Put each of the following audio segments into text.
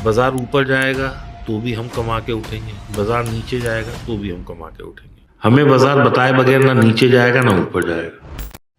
बाजार ऊपर जाएगा तो भी हम कमा के उठेंगे, बाजार नीचे जाएगा तो भी हम कमा के उठेंगे। हमें बाजार बताए बगैर ना नीचे जाएगा ना ऊपर जाएगा।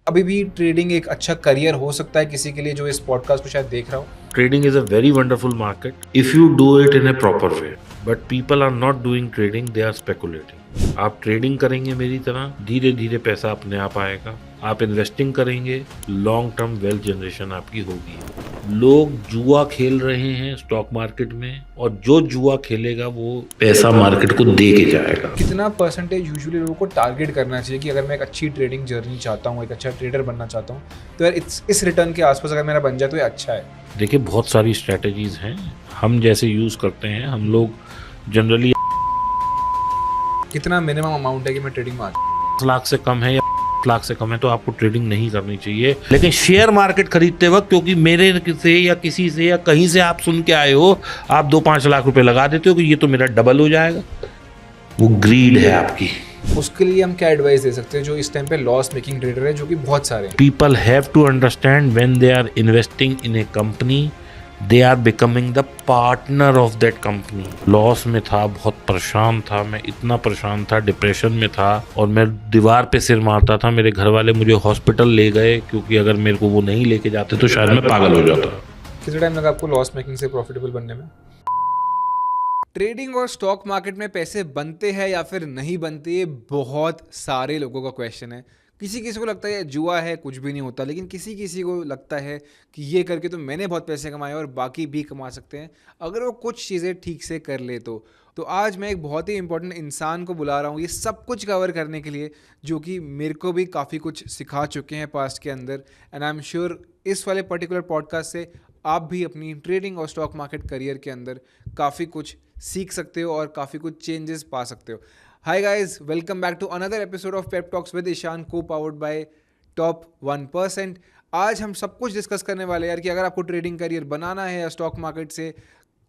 अभी भी ट्रेडिंग एक अच्छा करियर हो सकता है किसी के लिए जो इस पॉडकास्ट को शायद देख रहा हो। Trading is a very wonderful market if you do it in a proper way. But people are not doing trading, they are speculating. आप ट्रेडिंग करेंगे मेरी तरह, धीरे धीरे पैसा अपने आप आएगा। आप इन्वेस्टिंग करेंगे, लॉन्ग टर्म वेल्थ जनरेशन आपकी होगी। लोग जुआ खेल रहे हैं स्टॉक मार्केट में, और जो जुआ खेलेगा वो पैसा मार्केट को दे के जाएगा। कितना परसेंटेज यूजुअली लोगों को टारगेट करना चाहिए कि अगर मैं एक अच्छी ट्रेडिंग जर्नी चाहता हूँ, एक अच्छा ट्रेडर बनना चाहता हूँ, तो यार इस रिटर्न के आसपास अगर मेरा बन जाए तो ये अच्छा है। देखिए, बहुत सारी स्ट्रैटेजीज हैं, हम जैसे यूज करते हैं। हम लोग जनरली कितना मिनिमम अमाउंट है कि मैं ट्रेडिंग में आ जाऊँ? लाख से कम है या लाख से कम है तो आपको ट्रेडिंग नहीं करनी चाहिए। लेकिन शेयर मार्केट खरीदते वक्त, क्योंकि मेरे से या किसी से या कहीं से आप सुन के आए हो, आप 2-5 लाख रुपए लगा देते हो कि ये तो मेरा डबल हो जाएगा। वो ग्रीड है आपकी। उसके लिए हम क्या एडवाइस दे सकते हैं जो इस टाइम पे लॉस मेकिंग ट्रेडर है, जो कि बहुत सारे हैं? People have to understand when they are investing in a company, they are becoming the partner of that company. Loss में था, बहुत परेशान था, मैं इतना परेशान था, डिप्रेशन में था, और मैं दीवार पे सिर मारता था। मेरे घर वाले मुझे हॉस्पिटल ले गए, क्योंकि अगर मेरे को वो नहीं लेके जाते तो शायद मैं पागल हो जाता। कितना टाइम लगा आपको लॉस मेकिंग से प्रॉफिटेबल बनने में? ट्रेडिंग और स्टॉक मार्केट में पैसे बनते हैं या फिर नहीं बनते, ये बहुत सारे लोगों का क्वेश्चन है। किसी किसी को लगता है जुआ है, कुछ भी नहीं होता, लेकिन किसी किसी को लगता है कि ये करके तो मैंने बहुत पैसे कमाए और बाकी भी कमा सकते हैं अगर वो कुछ चीज़ें ठीक से कर ले तो आज मैं एक बहुत ही इंपॉर्टेंट इंसान को बुला रहा हूँ ये सब कुछ कवर करने के लिए, जो कि मेरे को भी काफ़ी कुछ सिखा चुके हैं पास्ट के अंदर। एंड आई एम श्योर इस वाले पर्टिकुलर पॉडकास्ट से आप भी अपनी ट्रेडिंग और स्टॉक मार्केट करियर के अंदर काफ़ी कुछ सीख सकते हो और काफ़ी कुछ चेंजेस पा सकते हो। Hi guys, welcome back to another episode of pep talks with Ishaan, co powered bye top 1%। आज हम सब कुछ डिस्कस करने वाले हैं यार कि अगर आपको ट्रेडिंग करियर बनाना है या स्टॉक मार्केट से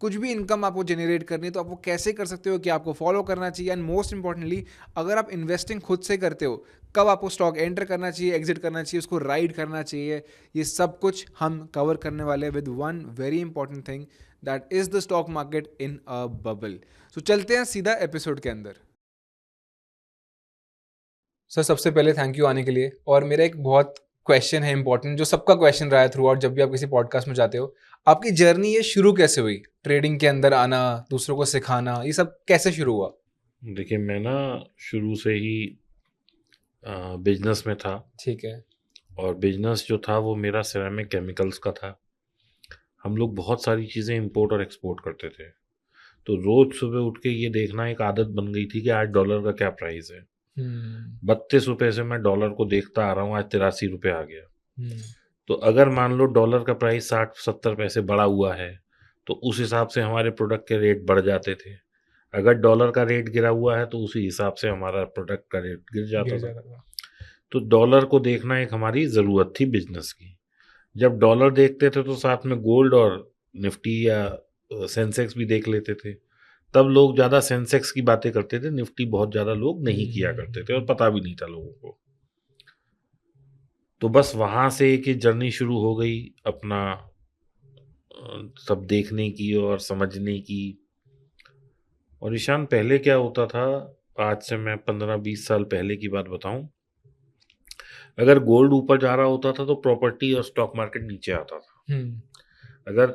कुछ भी इनकम आपको जनरेट करनी है तो आप वो कैसे कर सकते हो, कि आपको फॉलो करना चाहिए, एंड मोस्ट इंपॉर्टेंटली अगर आप इन्वेस्टिंग खुद से करते हो कब आपको स्टॉक एंटर करना चाहिए, एग्जिट करना चाहिए, उसको राइड करना चाहिए। ये सब कुछ हम कवर करने वाले हैं with one very important thing, that is the stock market in a bubble. So चलते हैं सीधा एपिसोड के अंदर। सर सबसे पहले थैंक यू आने के लिए। और मेरा एक बहुत क्वेश्चन है इंपॉर्टेंट, जो सबका क्वेश्चन रहा है थ्रू आउट जब भी आप किसी पॉडकास्ट में जाते हो, आपकी जर्नी ये शुरू कैसे हुई? ट्रेडिंग के अंदर आना, दूसरों को सिखाना, ये सब कैसे शुरू हुआ? देखिए, मैं ना शुरू से ही बिजनेस में था, ठीक है। और बिजनेस जो था वो मेरा सिरेमिक केमिकल्स का था। हम लोग बहुत सारी चीज़ें इंपोर्ट और एक्सपोर्ट करते थे, तो रोज सुबह उठ के ये देखना एक आदत बन गई थी कि आज डॉलर का क्या प्राइस है। 32 रुपये से मैं डॉलर को देखता आ रहा हूँ, आज 83 रुपये आ गया। तो अगर मान लो डॉलर का प्राइस 60-70 पैसे बढ़ा हुआ है, तो उस हिसाब से हमारे प्रोडक्ट के रेट बढ़ जाते थे। अगर डॉलर का रेट गिरा हुआ है तो उसी हिसाब से हमारा प्रोडक्ट का रेट गिर जाता था। तो डॉलर को देखना एक हमारी ज़रूरत थी बिजनेस की। जब डॉलर देखते थे तो साथ में गोल्ड और निफ्टी या सेंसेक्स भी देख लेते थे। तब लोग ज़्यादा सेंसेक्स की बातें करते थे, निफ्टी बहुत ज़्यादा लोग नहीं किया करते थे और पता भी नहीं था लोगों को। तो बस वहाँ से एक ये जर्नी शुरू हो गई अपना सब देखने की और समझने की। और ईशान, पहले क्या होता था, आज से मैं 15-20 साल पहले की बात बताऊं, अगर गोल्ड ऊपर जा रहा होता था तो प्रॉपर्टी और स्टॉक मार्केट नीचे आता था। अगर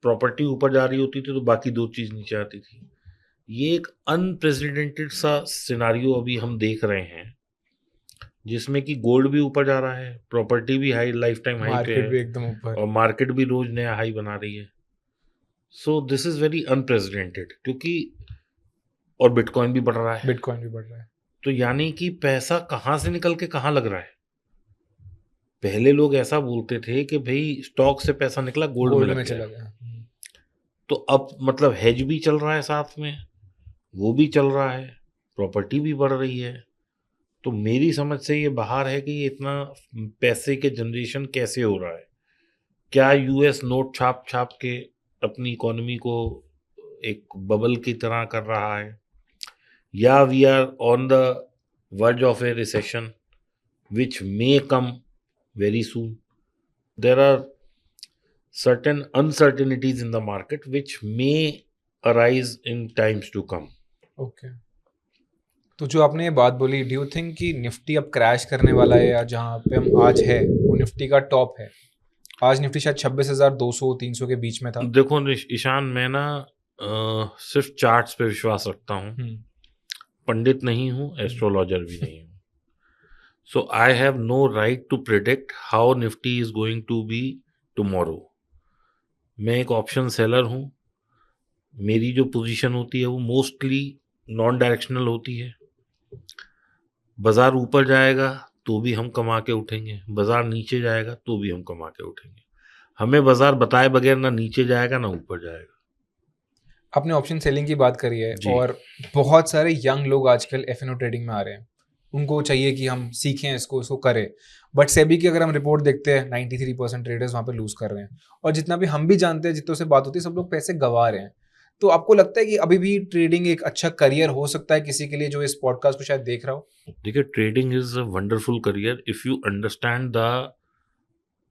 प्रॉपर्टी ऊपर जा रही होती थी तो बाकी दो चीज नीचे आती थी। ये एक अनप्रेसिडेंटेड सा सिनारियो अभी हम देख रहे हैं, जिसमें कि गोल्ड भी ऊपर जा रहा है, प्रॉपर्टी भी हाई, लाइफ टाइम हाई पे मार्केट भी है, एकदम ऊपर, और मार्केट भी रोज नया हाई बना रही है। So this is very unprecedented, क्योंकि और बिटकॉइन भी बढ़ रहा है। बिटकॉइन भी बढ़ रहा है। तो यानी कि पैसा कहाँ से निकल के कहाँ लग रहा है। पहले लोग ऐसा बोलते थे कि भाई स्टॉक से पैसा निकला गोल्ड में लग चला गया। गया। तो अब मतलब हेज भी चल रहा है, साथ में वो भी चल रहा है, प्रॉपर्टी भी बढ़ रही है। तो मेरी समझ से ये बाहर है कि ये इतना पैसे के जनरेशन कैसे हो रहा है। क्या यूएस नोट छाप छाप के अपनी इकोनॉमी को एक बबल की तरह कर रहा है, या we are on the verge of a recession which may come very soon. There are certain uncertainties in the market which may arise in times to come. Okay, तो जो आपने ये बात बोली, डू यू थिंक कि Nifty अब crash करने वाला है, या जहाँ पे हम आज है वो निफ्टी का टॉप है? आज निफ्टी शायद 26,200-300 के बीच में था। देखो ईशान, मैं ना सिर्फ चार्ट्स पे विश्वास रखता हूँ, पंडित नहीं हूँ, एस्ट्रोलॉजर भी नहीं हूँ। So I have no right to predict how Nifty is going to be tomorrow. मैं एक ऑप्शन सेलर हूँ, मेरी जो पोजीशन होती है वो मोस्टली नॉन डायरेक्शनल होती है। बाजार ऊपर जाएगा तो भी हम कमा के उठेंगे, बाजार नीचे जाएगा तो भी हम कमा के उठेंगे। हमें बाजार बताए बगैर ना नीचे जाएगा ना ऊपर जाएगा। आपने ऑप्शन सेलिंग की बात करी है, जी। और बहुत सारे यंग लोग आजकल एफ ट्रेडिंग में आ रहे हैं। उनको चाहिए कि हम सीखें इसको करें, बट सेबी की अगर हम रिपोर्ट देखते हैं 93% ट्रेडर्स वहाँ पे लूज कर रहे हैं, और जितना भी हम भी जानते हैं, जितनों से बात होती है, सब लोग पैसे गंवा रहे हैं। तो आपको लगता है कि अभी भी ट्रेडिंग एक अच्छा करियर हो सकता है किसी के लिए जो इस पॉडकास्ट को शायद देख रहा हो? देखिए, trading is a wonderful career if you understand the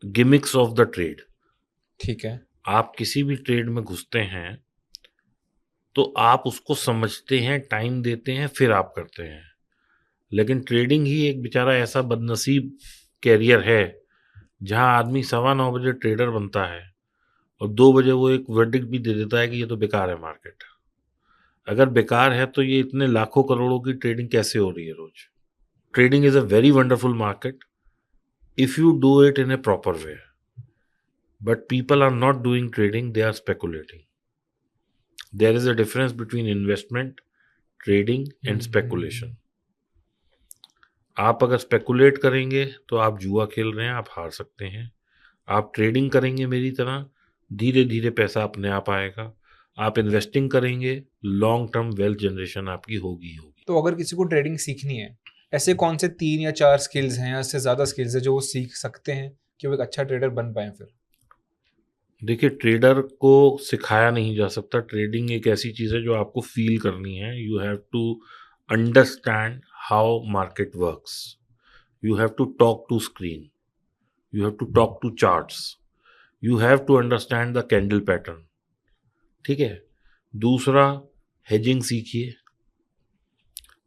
gimmicks of the trade. ठीक है। आप किसी भी ट्रेड में घुसते हैं तो आप उसको समझते हैं, टाइम देते हैं, फिर आप करते हैं। लेकिन ट्रेडिंग ही एक बेचारा ऐसा बदनसीब कैरियर है जहां आदमी 9:15 बजे ट्रेडर बनता है और 2 बजे वो एक वर्डिक्ट भी दे देता है कि ये तो बेकार है मार्केट। अगर बेकार है तो ये इतने लाखों करोड़ों की ट्रेडिंग कैसे हो रही है रोज? Trading is a very wonderful market if you do it in a proper way, but people are not doing trading, they are speculating. There is a difference between investment, trading and speculation. आप अगर speculate करेंगे तो आप जुआ खेल रहे हैं, आप हार सकते हैं। आप ट्रेडिंग करेंगे मेरी तरह, धीरे धीरे पैसा अपने आप आएगा। आप इन्वेस्टिंग करेंगे, लॉन्ग टर्म वेल्थ जनरेशन आपकी होगी होगी। तो अगर किसी को ट्रेडिंग सीखनी है, ऐसे कौन से 3 या 4 स्किल्स हैं या इससे ज़्यादा स्किल्स हैं जो वो सीख सकते हैं कि वो एक अच्छा ट्रेडर बन पाए फिर? देखिए, ट्रेडर को सिखाया नहीं जा सकता। ट्रेडिंग एक ऐसी चीज़ है जो आपको फील करनी है। You have to understand how market works. You have to talk to screen, you have to talk to charts, you have to understand the candle pattern. ठीक है। दूसरा, हेजिंग सीखिए।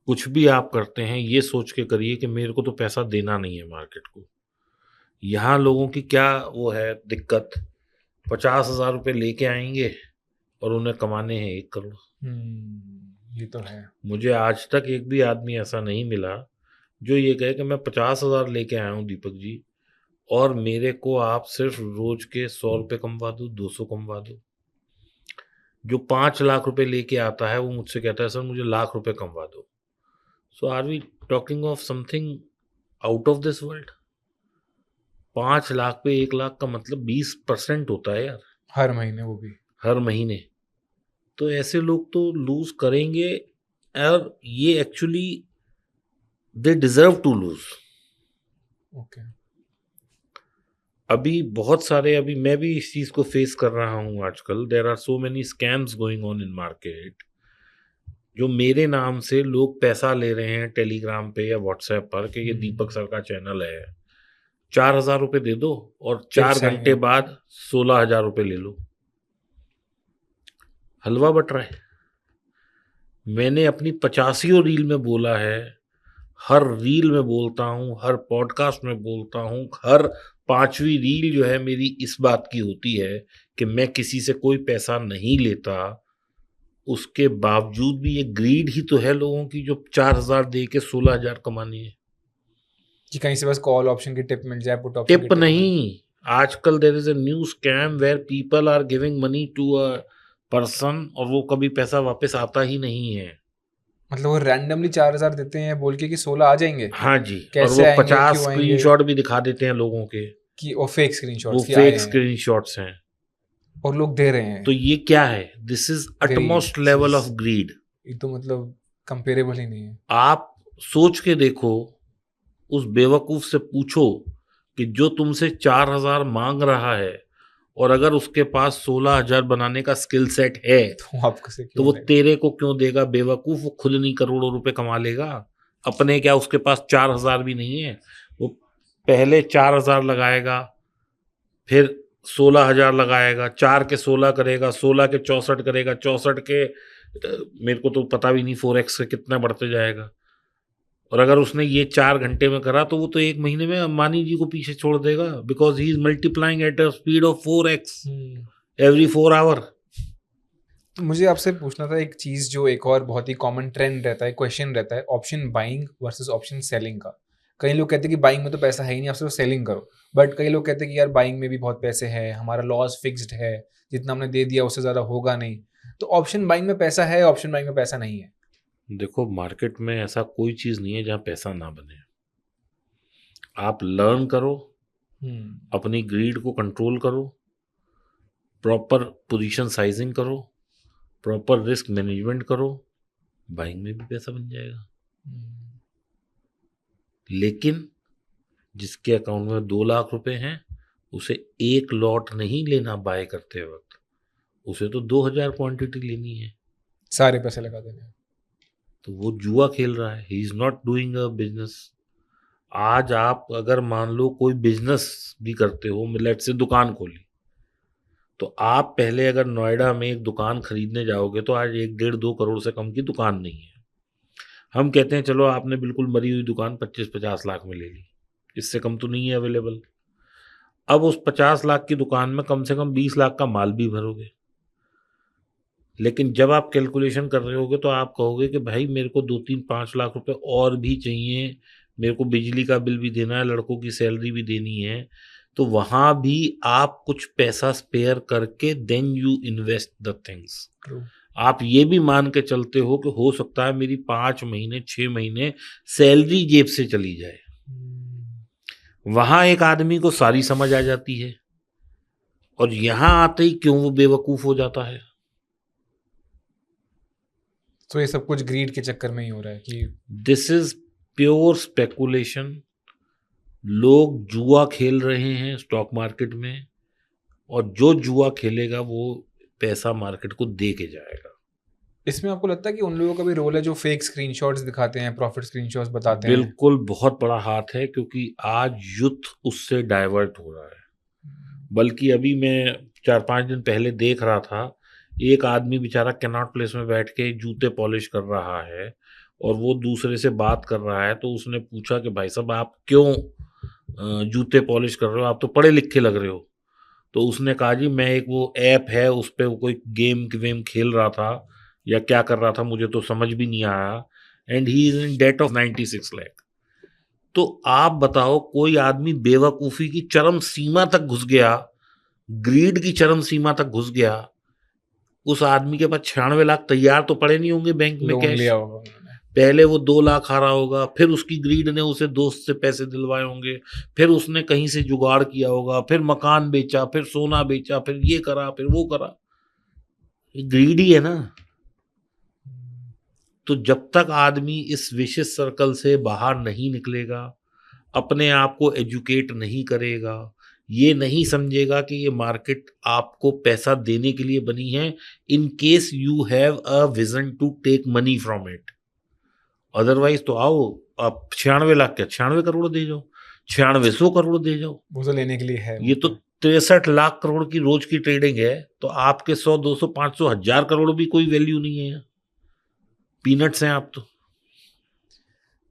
कुछ भी आप करते हैं ये सोच के करिए कि मेरे को तो पैसा देना नहीं है मार्केट को। यहाँ लोगों की क्या वो है दिक्कत, 50,000 रुपये लेके आएंगे और उन्हें कमाने हैं 1 करोड़। ये तो है। मुझे आज तक एक भी आदमी ऐसा नहीं मिला जो ये कहे कि मैं 50,000 लेके आया हूँ दीपक जी, और मेरे को आप सिर्फ रोज के 100 रुपये कमवा दो, 200 कमवा दो। जो 5 लाख रुपए लेके आता है वो मुझसे कहता है सर मुझे लाख रुपए कमवा दो। So are we talking of something out of this world? 5 lakh पे 1 लाख का मतलब 20% होता है यार, हर महीने, वो भी हर महीने। तो ऐसे लोग तो लूज करेंगे, और ये actually they deserve to lose. Okay. अभी बहुत सारे, अभी मैं भी इस चीज को फेस कर रहा हूँ आजकल। There are so many scams going on in market. जो मेरे नाम से लोग पैसा ले रहे हैं टेलीग्राम पे या व्हाट्सएप पर कि ये दीपक सर का चैनल है, 4,000 रुपये दे दो और 4 घंटे बाद 16,000 रुपये ले लो। हलवा बट रहा है। मैंने अपनी 85 रील में बोला है, हर रील में बोलता हूँ, हर पॉडकास्ट में बोलता हूँ, हर 5वीं रील जो है मेरी इस बात की होती है कि मैं किसी से कोई पैसा नहीं लेता। उसके बावजूद भी ये ग्रीड ही तो है लोगों की जो 4,000 दे के 16,000 कमानी है। कि कहीं से बस कॉल ऑप्शन की टिप मिल जाए, पुट ऑप्शन की टिप नहीं, आजकल there is a new scam where people are giving money to a person और वो कभी पैसा वापस आता ही नहीं है। मतलब वो रैंडमली 4,000 देते हैं बोल के कि 16 आ जाएंगे। हाँ जी, और कैसे वो आएंगे, 50 क्यों आएंगे? स्क्रीनशॉट भी दिखा देते हैं लोगों के कि वो फेक वो स्क्रीनशॉट्स कि आए फेक हैं स्क्रीनशॉट्स हैं। और लोग दे रहे हैं। तो ये क्या है? This is utmost level of greed. ये तो मतलब कंपेरेबल ही नहीं है। आप सोच के देखो, उस बेवकूफ से पूछो कि जो तुमसे 4,000 मांग रहा है और अगर उसके पास 16,000 बनाने का स्किल सेट है तो आपको से तो क्यों वो देगा? तेरे को क्यों देगा? बेवकूफ, वो खुद नहीं करोड़ों रुपए कमा लेगा अपने? क्या उसके पास 4,000 भी नहीं है? वो पहले 4,000 लगाएगा, फिर 16,000 लगाएगा, 4 के 16 करेगा, 16 के 64 करेगा, 64 के मेरे को तो पता भी नहीं 4x से कितना बढ़ते जाएगा। और अगर उसने ये 4 घंटे में करा तो वो तो 1 महीने में अंबानी जी को पीछे छोड़ देगा, because he is multiplying at a speed of 4x every 4 hour. तो मुझे आपसे पूछना था एक चीज़, जो एक और बहुत ही कॉमन ट्रेंड रहता है, क्वेश्चन रहता है, option buying versus option selling का। कई लोग कहते हैं कि बाइंग में तो पैसा है ही नहीं, आप सिर्फ सेलिंग करो। बट कई लोग कहते हैं कि यार बाइंग में भी बहुत पैसे हैं, हमारा लॉस फिक्स्ड है, जितना हमने दे दिया उससे ज़्यादा होगा नहीं। तो ऑप्शन बाइंग में पैसा है, ऑप्शन बाइंग में पैसा नहीं है? देखो, मार्केट में ऐसा कोई चीज़ नहीं है जहाँ पैसा ना बने। आप लर्न करो, अपनी ग्रीड को कंट्रोल करो, प्रॉपर पोजीशन साइजिंग करो, प्रॉपर रिस्क मैनेजमेंट करो, बाइंग में भी पैसा बन जाएगा। लेकिन जिसके अकाउंट में 2 लाख रुपए हैं, उसे 1 लॉट नहीं लेना बाय करते वक्त, उसे तो 2000 क्वांटिटी लेनी है। सारे पैसे लगा देने हैं। तो वो जुआ खेल रहा है, ही is not doing a business. आज आप अगर मान लो कोई बिजनेस भी करते हो, लेट्स से दुकान खोली, तो आप पहले अगर नोएडा में एक दुकान खरीदने जाओगे तो आज 1-1.5-2 करोड़ से कम की दुकान नहीं है। हम कहते हैं चलो आपने बिल्कुल मरी हुई दुकान 25-50 लाख में ले ली, इससे कम तो नहीं है अवेलेबल। अब उस 50 लाख की दुकान में कम से कम 20 लाख का माल भी भरोगे। लेकिन जब आप कैलकुलेशन कर रहे होगे तो आप कहोगे कि भाई मेरे को 2-3-5 लाख रुपए और भी चाहिए, मेरे को बिजली का बिल भी देना है, लड़कों की सैलरी भी देनी है। तो वहाँ भी आप कुछ पैसा स्पेयर करके then you invest the things. आप ये भी मान के चलते हो कि हो सकता है मेरी 5 महीने 6 महीने सैलरी जेब से चली जाए। वहाँ एक आदमी को सारी समझ आ जाती है, और यहाँ आते ही क्यों वो बेवकूफ़ हो जाता है। तो ये सब कुछ ग्रीड के चक्कर में ही हो रहा है कि दिस इज प्योर स्पेकुलेशन। लोग जुआ खेल रहे हैं स्टॉक मार्केट में, और जो जुआ खेलेगा वो पैसा मार्केट को दे के जाएगा। इसमें आपको लगता है कि उन लोगों का भी रोल है जो फेक स्क्रीनशॉट्स दिखाते हैं, प्रॉफिट स्क्रीनशॉट्स बताते हैं? बिल्कुल बहुत बड़ा हाथ है, क्योंकि आज यूथ उससे डाइवर्ट हो रहा है। बल्कि अभी मैं 4-5 दिन पहले देख रहा था, एक आदमी बेचारा कैनॉट प्लेस में बैठ के जूते पॉलिश कर रहा है, और वो दूसरे से बात कर रहा है। तो उसने पूछा कि भाई साहब आप क्यों जूते पॉलिश कर रहे हो, आप तो पढ़े लिखे लग रहे हो। तो उसने कहा जी मैं एक वो ऐप है उस पे वो कोई गेम वेम खेल रहा था या क्या कर रहा था, मुझे तो समझ भी नहीं आया। And he is in debt of 96 lakh. तो आप बताओ, कोई आदमी बेवकूफ़ी की चरम सीमा तक घुस गया, ग्रीड की चरम सीमा तक घुस गया। उस आदमी के पास 96 लाख तैयार तो पड़े नहीं होंगे बैंक में लोन कैश। लिया होगा उन्होंने। पहले वो 2 लाख हारा होगा, फिर उसकी ग्रीड ने उसे दोस्त से पैसे दिलवाए होंगे, फिर उसने कहीं से जुगाड़ किया होगा, फिर मकान बेचा, फिर सोना बेचा, फिर ये करा, फिर वो करा। ये ग्रीड ही है ना। तो जब तक आदमी इस विशियस सर्कल से बाहर नहीं निकलेगा, अपने आप को एजुकेट नहीं करेगा, ये नहीं समझेगा कि ये मार्केट आपको पैसा देने के लिए बनी है, in case you have a vision to take money from it. Otherwise तो आओ, आप 96 लाख क्या 96 करोड़ दे जाओ, 9600 करोड़ दे जाओ। वो तो लेने के लिए है। ये तो 63 लाख करोड़ की रोज की ट्रेडिंग है। तो आपके 100-200 500 हजार करोड़ भी कोई वैल्यू नहीं है, पीनट्स हैं आप तो।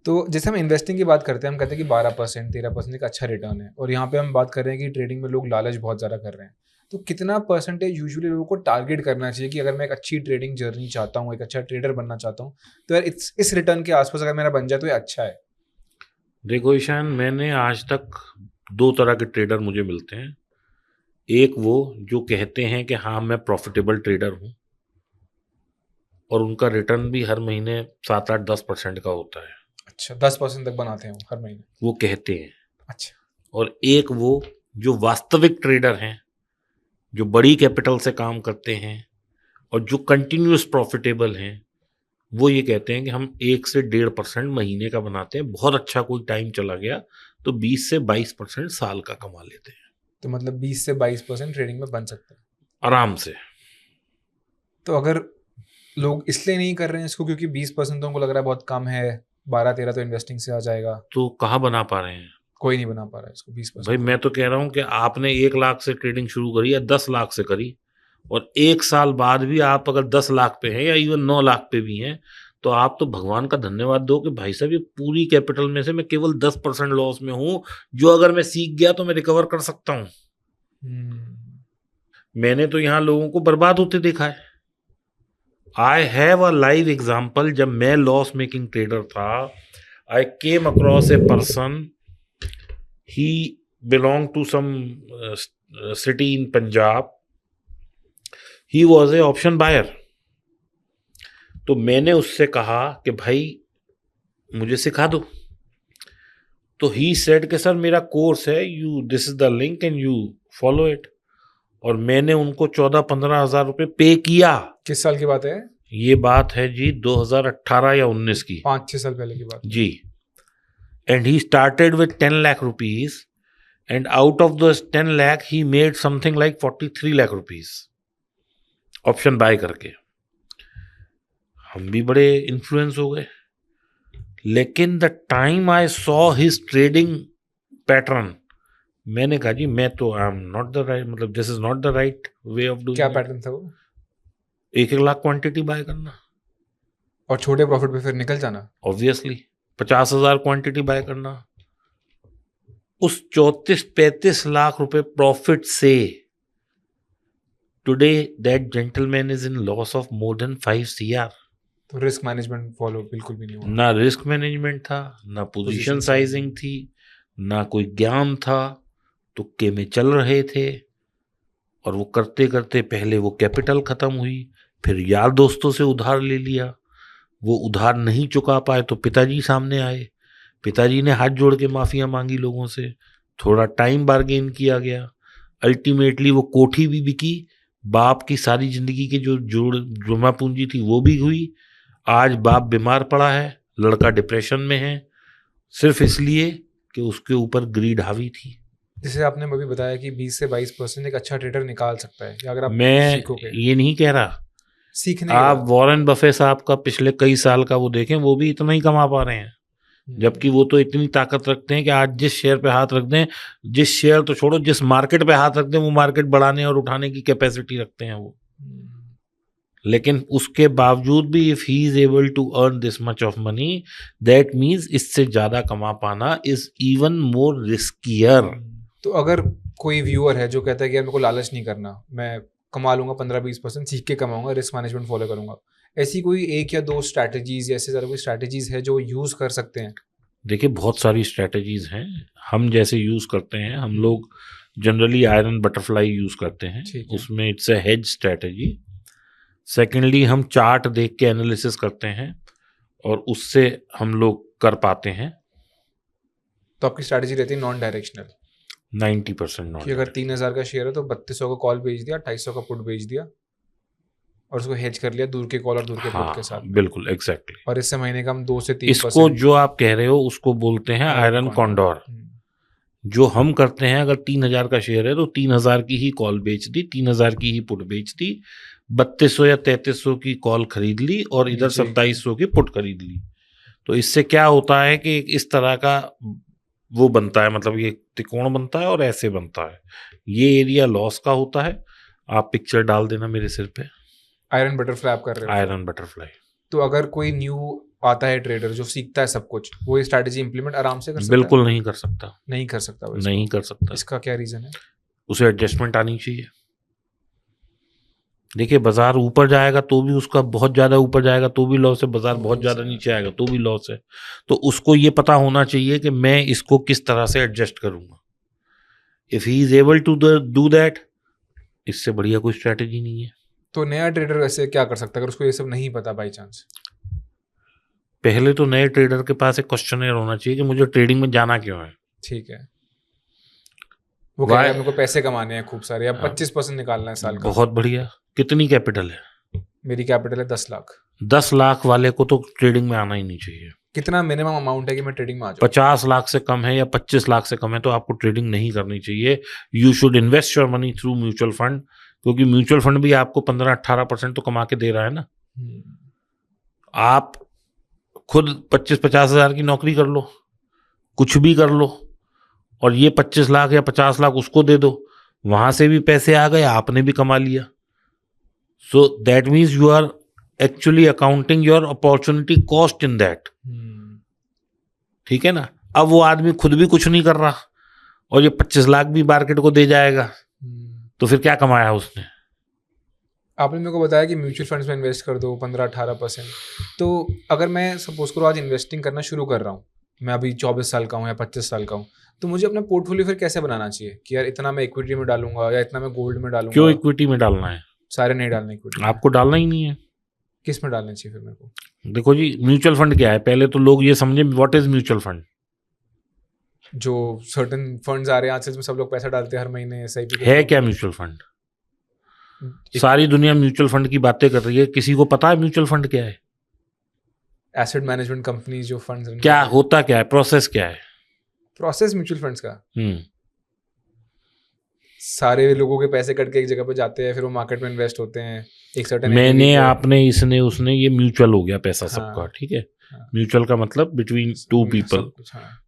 तो जैसे हम इन्वेस्टिंग की बात करते हैं, हम कहते हैं कि 12% 13% एक अच्छा रिटर्न है, और यहाँ पे हम बात कर रहे हैं कि ट्रेडिंग में लोग लालच बहुत ज़्यादा कर रहे हैं। तो कितना परसेंटेज यूजुअली लोगों को टारगेट करना चाहिए कि अगर मैं एक अच्छी ट्रेडिंग जर्नी चाहता हूँ, एक अच्छा ट्रेडर बनना चाहता हूँ, तो यार इस रिटर्न के आसपास अगर मेरा बन जाए तो ये अच्छा है? देखो ईशान, मैंने आज तक 2 तरह के ट्रेडर मुझे मिलते हैं। एक वो जो कहते हैं कि हाँ मैं प्रॉफिटेबल ट्रेडर हूँ, और उनका रिटर्न भी हर महीने 7-8-10% का होता है। अच्छा, 10% तक बनाते हैं वो हर महीने? वो कहते हैं। अच्छा। और एक वो जो वास्तविक ट्रेडर हैं, जो बड़ी कैपिटल से काम करते हैं और जो कंटिन्यूस प्रॉफिटेबल हैं, वो ये कहते हैं कि हम 1 से 1.5% महीने का बनाते हैं। बहुत अच्छा कोई टाइम चला गया तो 20 से 22% साल का कमा लेते हैं तो मतलब 20 से 22% ट्रेडिंग में बन सकते हैं आराम से। तो अगर लोग इसलिए नहीं कर रहे हैं इसको क्योंकि 20% तो उनको लग रहा है बहुत कम है, 12-13 तो इन्वेस्टिंग से आ जाएगा। तो कहाँ बना पा रहे हैं? कोई नहीं बना पा रहा है इसको 20%। भाई मैं तो कह रहा हूं कि आपने 1 लाख से ट्रेडिंग शुरू करी या 10 लाख से करी, और 1 साल बाद भी आप अगर 10 लाख पे हैं या इवन 9 लाख पे भी हैं, तो आप तो भगवान का धन्यवाद दो कि भाई साहब ये पूरी कैपिटल में से मैं केवल 10% लॉस में हूं, जो अगर मैं सीख गया तो मैं रिकवर कर सकता हूं। मैंने तो यहां लोगों को बर्बाद होते देखा है। I have a live example. जब मैं लॉस मेकिंग ट्रेडर था, I came across a person, he belong to some city in Punjab, he was a option buyer. तो मैंने उससे कहा कि भाई मुझे सिखा दो। तो ही सेड कि सर मेरा कोर्स है, you this is the link and you follow it. और मैंने उनको 14-15 हजार रुपये पे किया। किस साल की बात है? ये बात है जी 2018 या 19 की, 5-6 साल पहले की बात जी। And he started with 10 lakh rupees, and out of दो 10 lakh he made something like 43 lakh rupees option buy करके। हम भी बड़े इन्फ्लुएंस हो गए। लेकिन the time I saw his trading pattern, मैंने कहा जी मैं तो I am not the right, मतलब this is not the right way of doing. क्या पैटर्न था वो? 1-1 लाख क्वांटिटी बाय करना और छोटे प्रॉफिट पे फिर निकल जाना। ऑब्वियसली 50,000 क्वांटिटी बाय करना। उस 34-35 लाख रुपए प्रॉफिट से today that gentleman is in loss of more than 5 CR। तो रिस्क मैनेजमेंट फॉलो बिल्कुल भी नहीं हुआ। ना रिस्क मैनेजमेंट था, ना पोजीशन साइजिंग थी, ना कोई ज्ञान था, तुक्के में चल रहे थे। और वो करते करते पहले वो कैपिटल खत्म हुई, फिर यार दोस्तों से उधार ले लिया, वो उधार नहीं चुका पाए तो पिताजी सामने आए, पिताजी ने हाथ जोड़ के माफिया मांगी लोगों से, थोड़ा टाइम बार्गेन किया गया, अल्टीमेटली वो कोठी भी बिकी, बाप की सारी जिंदगी की जो जुर्मा पूंजी थी वो भी हुई। आज बाप बीमार पड़ा है, लड़का डिप्रेशन में है, सिर्फ इसलिए कि उसके ऊपर ग्रीड हावी थी। जैसे आपने अभी बताया कि 20 से 22% एक अच्छा ट्रेडर निकाल सकता है, अगर आप मैं सीखोगे। ये नहीं कह रहा, सीखने आप वॉरेन बफे साहब का पिछले कई साल का वो देखें, वो भी इतना ही कमा पा रहे हैं। जबकि वो तो इतनी ताकत रखते हैं कि आज जिस शेयर पे हाथ रख दें, जिस शेयर तो छोड़ो, जिस मार्केट पे हाथ रख दें वो मार्केट बढ़ाने और उठाने की कैपेसिटी रखते हैं वो। लेकिन उसके बावजूद भी if he is able to earn this much of money, that means इससे ज्यादा कमा पाना इज इवन मोर रिस्कियर। तो अगर कोई व्यूअर है जो कहता है कि यार मेरे को लालच नहीं करना, मैं कमा लूंगा 15-20%, सीख के कमाऊंगा, रिस्क मैनेजमेंट फॉलो करूंगा, ऐसी कोई 1 या 2 स्ट्रैटेजीज या ऐसे ज़्यादा कोई स्ट्रैटेजीज है जो यूज़ कर सकते हैं? देखिए बहुत सारी स्ट्रैटेजीज हैं, हम जैसे यूज करते हैं, हम लोग जनरली आयरन बटरफ्लाई यूज करते हैं, उसमें it's a hedge strategy. Secondly हम चार्ट देख के एनालिसिस करते हैं और उससे हम लोग कर पाते हैं। तो आपकी स्ट्रैटेजी रहती है नॉन डायरेक्शनल 90% नॉन। कि अगर 3,000 का शेयर है तो 3200 का कॉल बेच दिया, 250 का पुट बेच दिया और उसको हेज कर लिया दूर के कॉल और दूर के पुट के साथ। बिल्कुल एग्जैक्टली। और इससे महीने का हम 2 से 3%। इसको जो आप कह रहे हो उसको बोलते हैं आयरन कॉन्डोर। जो हम करते हैं, अगर 3,000 का शेयर है तो 3,000 की ही कॉल बेच दी, 3,000 की ही पुट बेच दी, 3200 या 3300 की कॉल खरीद ली और इधर 2700 की पुट खरीद ली। तो इससे क्या होता है कि इस तरह का वो बनता है, मतलब ये त्रिकोण बनता है और ऐसे बनता है। ये एरिया लॉस का होता है। आप पिक्चर डाल देना मेरे सिर पे। आयरन बटरफ्लाई आप कर रहे हो? Iron butterfly. तो अगर कोई न्यू आता है ट्रेडर जो सीखता है सब कुछ, वो ये स्ट्रैटेजी इंप्लीमेंट आराम से कर सकता है? बिल्कुल नहीं कर सकता। नहीं कर सकता? नहीं कर सकता। इसका क्या रीजन है? उसे एडजस्टमेंट आनी चाहिए। देखिए बाजार ऊपर जाएगा तो भी उसका बहुत ज्यादा ऊपर जाएगा तो भी लॉस है, बाजार बहुत ज्यादा नीचे आएगा तो भी लॉस है। तो उसको ये पता होना चाहिए कि मैं इसको किस तरह से एडजस्ट करूंगा। If he is able to do that, इससे बढ़िया कोई स्ट्रैटेजी नहीं है। तो नया ट्रेडर वैसे क्या कर सकता है अगर उसको ये सब नहीं पता बाई चांस? पहले तो नए ट्रेडर के पास एक क्वेश्चनर होना चाहिए कि मुझे ट्रेडिंग में जाना क्यों है। ठीक है। वो कह रहा है मेरे को पैसे कमाने हैं खूब सारे, अब 25% निकालना है साल का। बहुत बढ़िया। कितनी कैपिटल है? मेरी कैपिटल है 10 लाख। 10 लाख वाले को तो ट्रेडिंग में आना ही नहीं चाहिए। कितना मिनिमम अमाउंट है कि मैं ट्रेडिंग में आ जाऊं? 50 लाख से कम है या 25 लाख से कम है तो आपको ट्रेडिंग नहीं करनी चाहिए। You should invest your money through mutual fund, क्योंकि म्यूचुअल फंड भी आपको 15-18% तो कमा के दे रहा है ना। आप खुद 25-50 हज़ार की नौकरी कर लो, कुछ भी कर लो, और ये 25 लाख या 50 लाख उसको दे दो, वहां से भी पैसे आ गए, आपने भी कमा लिया। So that means you are actually accounting your opportunity cost in that. ठीक है ना। अब वो आदमी खुद भी कुछ नहीं कर रहा और ये 25 लाख भी मार्केट को दे जाएगा, तो फिर क्या कमाया उसने? आपने मेरे को बताया कि म्यूचुअल फंड्स में इन्वेस्ट कर दो 15-18%। तो अगर मैं सपोज करो आज इन्वेस्टिंग करना शुरू कर रहा हूँ, मैं अभी 24 साल का हूँ या 25 साल का हूँ, तो मुझे अपना पोर्टफोलियो फिर कैसे बनाना चाहिए कि यार इतना मैं इक्विटी में डालूंगा या इतना मैं गोल्ड में डालूंगा? क्यों इक्विटी में डालना है? सारे नहीं डालने इक्विटी। आपको डालना ही नहीं है। किस में डालना चाहिए फिर मेरे को? देखो जी, म्यूचुअल फंड क्या है, पहले तो लोग ये समझे व्हाट इज म्यूचुअल फंड। जो सर्टन फंड्स आ रहे हैं आज से, सब लोग पैसा डालते हैं हर महीने SIP है क्या म्यूचुअल फंड? सारी दुनिया म्यूचुअल फंड की बातें कर रही है, किसी को पता है म्यूचुअल फंड क्या है? एसेट मैनेजमेंट कंपनी जो फंड्स क्या होता, क्या है प्रोसेस, क्या है प्रोसेस म्यूचुअल फंड्स का? सारे लोगों के पैसे कट के एक जगह पे जाते हैं, फिर वो मार्केट में इन्वेस्ट होते हैं एक सर्टेन। मैंने, आपने, इसने, उसने, ये म्यूचुअल हो गया पैसा सबका। ठीक है। म्यूचुअल का मतलब बिटवीन टू पीपल।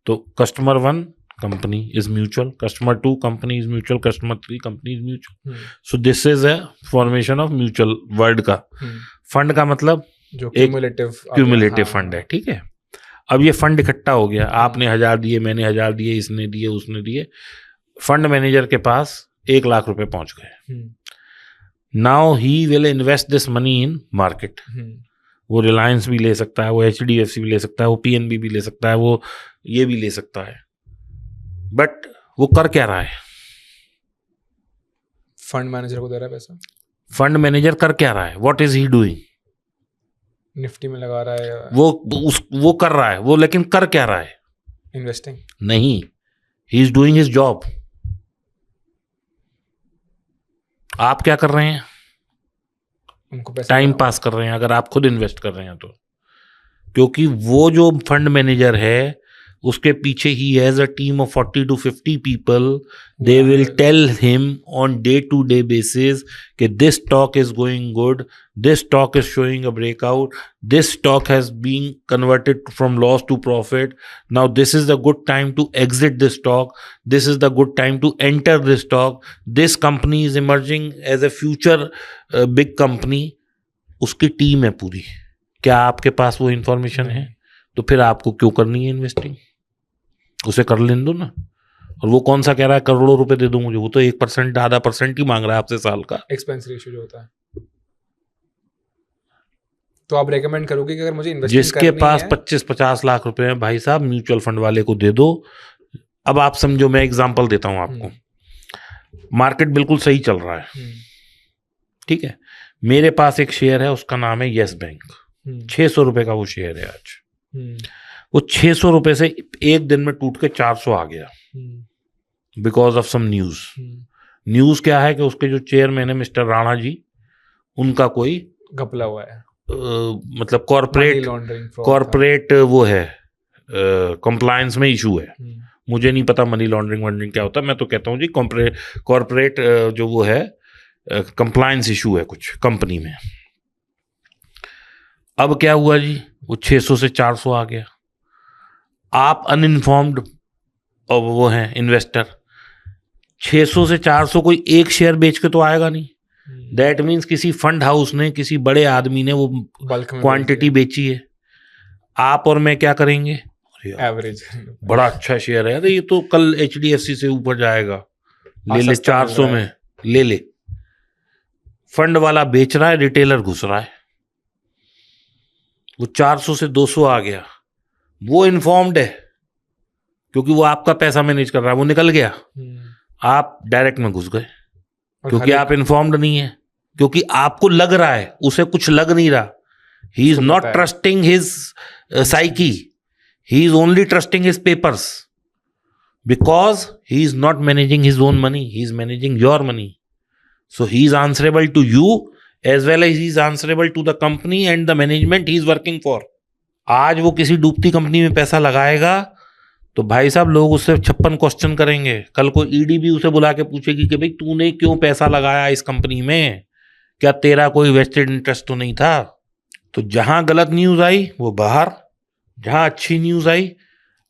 तो customer 1 company is mutual, customer 2 company is mutual, customer 3 company is mutual. So this is a formation of mutual word का। फंड का मतलब जो क्यूमुलेटिव फंड है। ठीक है। अब ये फंड इकट्ठा हो गया, आपने 1000 दिए, मैंने 1000 दिए, इसने दिए, उसने दिए, फंड मैनेजर के पास 1 लाख रुपए पहुंच गए। Now he will invest this money in market. वो रिलायंस भी ले सकता है, वो HDFC भी ले सकता है, वो PNB भी ले सकता है, वो ये भी ले सकता है, बट वो कर क्या रहा है? फंड मैनेजर को दे रहा है पैसा। फंड मैनेजर कर क्या रहा है? What is he doing? Nifty में लगा रहा है वो कर रहा है वो, लेकिन कर क्या रहा है? इन्वेस्टिंग नहीं, he is doing his job. आप क्या कर रहे हैं? उनको पैसा टाइम पास कर रहे हैं, अगर आप खुद इन्वेस्ट कर रहे हैं तो। क्योंकि वो जो फंड मैनेजर है उसके पीछे he has a team of 40 to 50 people. They will tell him on day-to-day basis कि this stock is going good, this stock is showing a breakout, this stock has been converted from loss to profit. Now this is the good time to exit this stock. This is the good time to enter this stock. This company is emerging as a future big company. उसकी team है पूरी। क्या आपके पास वो information है? तो फिर आपको क्यों करनी है इन्वेस्टिंग? उसे कर लेने दो ना। और वो कौन सा कह रहा है करोड़ों रुपए दे दो मुझे, वो तो 1% आधा % ही मांग रहा है आपसे साल का एक्सपेंस रेशियो जो होता है। तो आप रेकमेंड करोगे कि अगर मुझे इन्वेस्टिंग जिसके पास 25-50 लाख रुपए हैं, भाई साहब म्यूचुअल फंड वाले को दे दो। अब आप समझो, मैं एग्जांपल देता हूं आपको। मार्केट बिल्कुल सही चल रहा है, ठीक है। मेरे पास एक शेयर है, उसका नाम है यस बैंक। 600 रुपए का वो शेयर है आज। वो 600 रुपए से एक दिन में टूट के 400 आ गया because of some news. News क्या है कि उसके जो चेयरमैन है मिस्टर राणा जी, उनका कोई घपला हुआ है, मतलब कॉर्पोरेट वो है, कंप्लायंस में इशू है। मुझे नहीं पता मनी लॉन्ड्रिंग वॉन्ड्रिंग क्या होता है, मैं तो कहता हूँ जी कॉर्पोरेट जो वो है कंप्लायंस इशू है कुछ कंपनी में। अब क्या हुआ जी, वो 600 से 400 आ गया। आप अनइन्फॉर्म्ड वो हैं इन्वेस्टर, 600 से 400 कोई एक शेयर बेच के तो आएगा नहीं। दैट मीन्स किसी फंड हाउस ने, किसी बड़े आदमी ने वो क्वांटिटी बेची है। आप और मैं क्या करेंगे? एवरेज बड़ा अच्छा शेयर है, अरे ये तो कल HDFC से ऊपर जाएगा, ले ले 400 में ले ले। फंड वाला बेच रहा है, रिटेलर घुस रहा है, वो 400 से 200 आ गया। वो इन्फॉर्म्ड है क्योंकि वो आपका पैसा मैनेज कर रहा है, वो निकल गया, आप डायरेक्ट में घुस गए क्योंकि आप इन्फॉर्म्ड नहीं है, क्योंकि आपको लग रहा है, उसे कुछ लग नहीं रहा। He is not trusting his psyche, he is only trusting his papers because he is not managing his own money, he is managing your money. So he is answerable to you as well as he is answerable to the company and the management he is working for. आज वो किसी डूबती company में पैसा लगाएगा तो भाई साहब लोग उससे 56 क्वेश्चन करेंगे। कल को ईडी भी उसे बुला के पूछेगी कि भाई तूने क्यों पैसा लगाया इस कंपनी में, क्या तेरा कोई वेस्टेड इंटरेस्ट तो नहीं था? तो जहां गलत न्यूज आई वो बाहर, जहां अच्छी न्यूज आई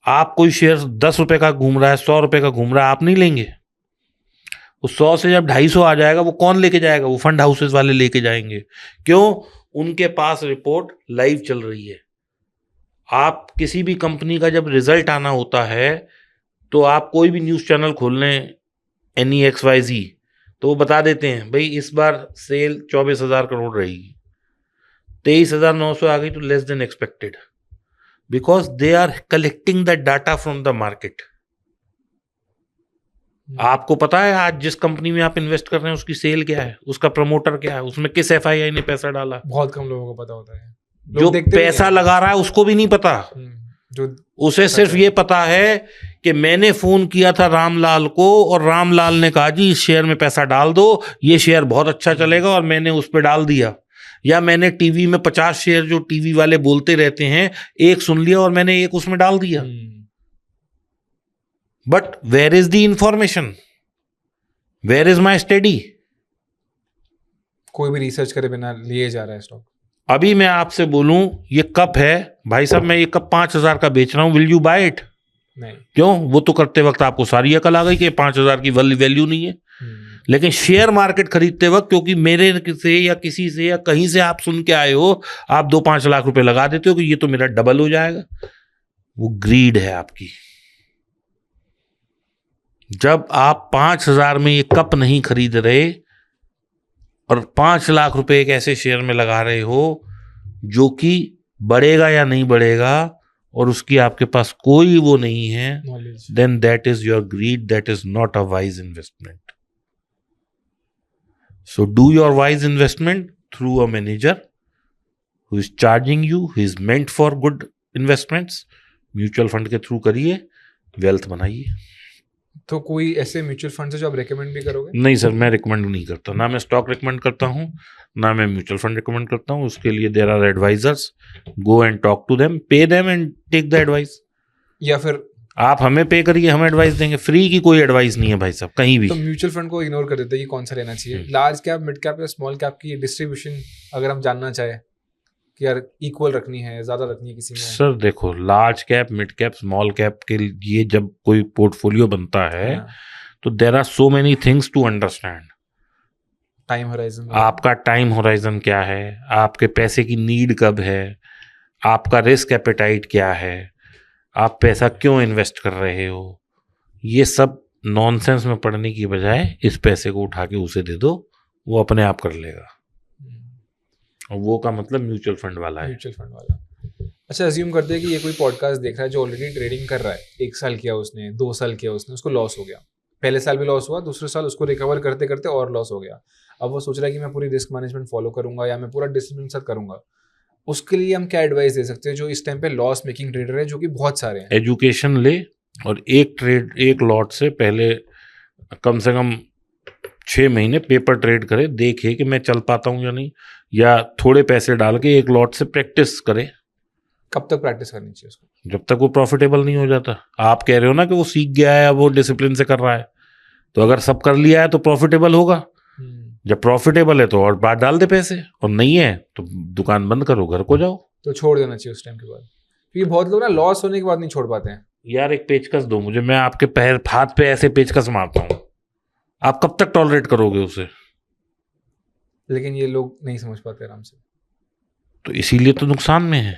आप कोई शेयर 10 रुपए का घूम रहा है, 100 रुपए का घूम रहा है, आप नहीं लेंगे? उस 100 से जब 250 आ जाएगा, वो कौन लेके जाएगा? वो फंड हाउसेस वाले लेके जाएंगे। क्यों? उनके पास रिपोर्ट लाइव चल रही है। आप किसी भी कंपनी का जब रिजल्ट आना होता है, तो आप कोई भी न्यूज चैनल खोल लें, NEXYZ, तो वो बता देते हैं भाई इस बार सेल 24,000 करोड़ रहेगी, 23,900 आ गई तो less than expected, because they are collecting the data from the market. आपको पता है आज जिस कंपनी में आप इन्वेस्ट कर रहे हैं उसकी सेल क्या है, उसका प्रमोटर क्या है, उसमें किस FII ने पैसा डाला? बहुत कम लोगों को पता होता है। जो पैसा लगा रहा है उसको भी नहीं पता। जो उसे सिर्फ ये पता है कि मैंने फोन किया था रामलाल को और रामलाल ने कहा जी इस शेयर में पैसा डाल दो, ये शेयर बहुत अच्छा चलेगा, और मैंने उस पर डाल दिया। या मैंने टीवी में 50 शेयर जो टीवी वाले बोलते रहते हैं, एक सुन लिया और मैंने एक उसमें डाल दिया। But where is the information? Where is my study? कोई भी रिसर्च करे बिना लिए जा रहा है स्टॉक। अभी मैं आपसे बोलूं ये कप है भाई साहब, मैं ये कप 5,000 का बेच रहा हूं, विल यू बाय इट? नहीं। क्यों? वो तो करते वक्त आपको सारी अकल आ गई कि 5,000 की वैल्यू नहीं है। लेकिन शेयर मार्केट खरीदते वक्त क्योंकि मेरे से या किसी से या कहीं से आप सुन के आए हो, आप 2-5 लाख रुपए लगा देते हो कि ये तो मेरा डबल हो जाएगा। वो ग्रीड है आपकी। जब आप 5,000 में ये कप नहीं खरीद रहे और 5 लाख रुपए एक ऐसे शेयर में लगा रहे हो जो कि बढ़ेगा या नहीं बढ़ेगा और उसकी आपके पास कोई वो नहीं है, then that is your greed, that is not a wise investment. So do your wise investment through a manager who is charging you, who is meant for good investments. Mutual fund के through करिए, wealth बनाइए। तो कोई ऐसे mutual fund है जो आप recommend भी करोगे? नहीं सर, मैं रिकमेंड नहीं करता। ना मैं स्टॉक रिकमेंड करता हूँ, ना मैं म्यूचुअल फंड रिकमेंड करता हूँ। उसके लिए there are advisors, go and talk to them, pay them and take the advice. या फिर आप हमें पे करिए, हम एडवाइस देंगे। फ्री की कोई एडवाइस नहीं है भाई साहब कहीं भी। तो म्यूचुअल फंड को इग्नोर कर देते हैं कि कौन सा लेना चाहिए, लार्ज कैप, मिड कैप या स्मॉल कैप की डिस्ट्रीब्यूशन अगर हम जानना चाहें कि यार इक्वल रखनी है, ज्यादा रखनी है किसी में? सर देखो, large cap, mid cap, small cap के लिए जब कोई पोर्टफोलियो बनता है तो there are so many things to understand. Time horizon, आपका टाइम होराइजन क्या है, आपके पैसे की नीड कब है, आपका रिस्क एपेटाइट क्या है, आप पैसा क्यों इन्वेस्ट कर रहे हो, ये सब नॉनसेंस में पढ़ने की बजाय इस पैसे को उठा के उसे दे दो, वो अपने आप कर लेगा। और वो का मतलब म्यूचुअल फंड वाला है। म्यूचुअल फंड वाला। अच्छा, अज्यूम करते हैं कि ये कोई पॉडकास्ट देख रहा है जो ऑलरेडी ट्रेडिंग कर रहा है, 1 साल किया उसने, 2 साल किया उसने, उसको लॉस हो गया, पहले साल भी लॉस हुआ, दूसरे साल उसको रिकवर करते करते और लॉस हो गया। अब वो सोच रहा है कि मैं पूरी रिस्क मैनेजमेंट फॉलो करूंगा या मैं पूरा डिसिप्लिन साथ करूंगा। उसके लिए हम क्या एडवाइस दे सकते हैं जो इस टाइम पे लॉस मेकिंग ट्रेडर है, जो कि बहुत सारे हैं? एजुकेशन ले और एक लॉट से पहले कम से कम 6 महीने पेपर ट्रेड करे, देखे कि मैं चल पाता हूँ या नहीं, या थोड़े पैसे डाल के एक लॉट से प्रैक्टिस करे। कब तक प्रैक्टिस करनी चाहिए उसको? जब तक वो प्रॉफिटेबल नहीं हो जाता। आप कह रहे हो ना कि वो सीख गया है, वो डिसिप्लिन से कर रहा है, तो अगर सब कर लिया है तो प्रॉफिटेबल होगा। जब प्रॉफिटेबल है तो और बात डाल दे पैसे, और नहीं है तो दुकान बंद करो, घर को जाओ। तो छोड़ देना चाहिए उस टाइम के बाद, क्योंकि बहुत लोग ना लॉस होने के बाद नहीं छोड़ पाते हैं। यार एक पेचकस दो मुझे, मैं आपके पैर हाथ पे ऐसे पेचकस मारता हूँ, आप कब तक टॉलरेट करोगे उसे? लेकिन ये लोग नहीं समझ पाते आराम से, तो इसीलिए तो नुकसान में है।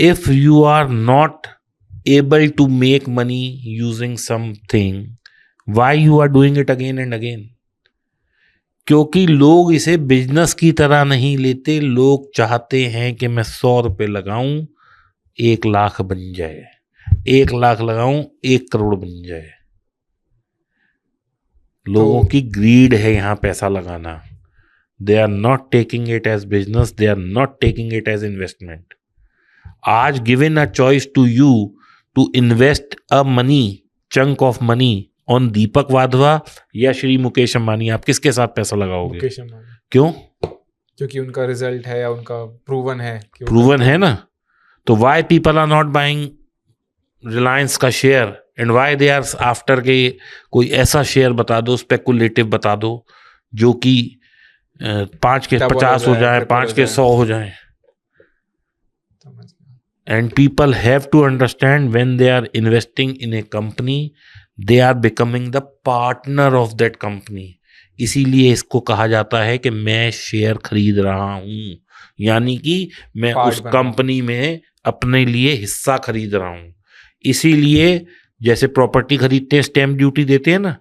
If you are not able to make money using something, why you are doing it again and again? क्योंकि लोग इसे बिजनेस की तरह नहीं लेते। लोग चाहते हैं कि मैं 100 रुपये लगाऊं 1 लाख बन जाए, 1 लाख लगाऊं 1 करोड़ बन जाए। लोगों की ग्रीड है यहाँ पैसा लगाना। They are not taking it as business, they are not taking it as investment. आज given a choice to you to invest a money, chunk of money on Deepak Wadhwa या श्री मुकेश अंबानी, आप किसके साथ पैसा लगाओगे? मुकेश अंबानी। क्यों? क्योंकि उनका रिजल्ट है या उनका प्रूवन है। प्रूवन है ना। तो why people are not buying Reliance का share and why they are after के कोई ऐसा शेयर बता दो, स्पेकुलेटिव बता दो, जो कि 5 के 50 हो जाए, 5 के 100 हो जाए। And people have to understand when they are investing in a company, they are becoming the partner of that company. इसीलिए इसको कहा जाता है कि मैं शेयर खरीद रहा हूं, यानी कि मैं Part उस बन रहा हूं। कंपनी में अपने लिए हिस्सा खरीद रहा हूं। इसीलिए जैसे प्रॉपर्टी खरीदते हैं स्टैम्प ड्यूटी देते हैं ना,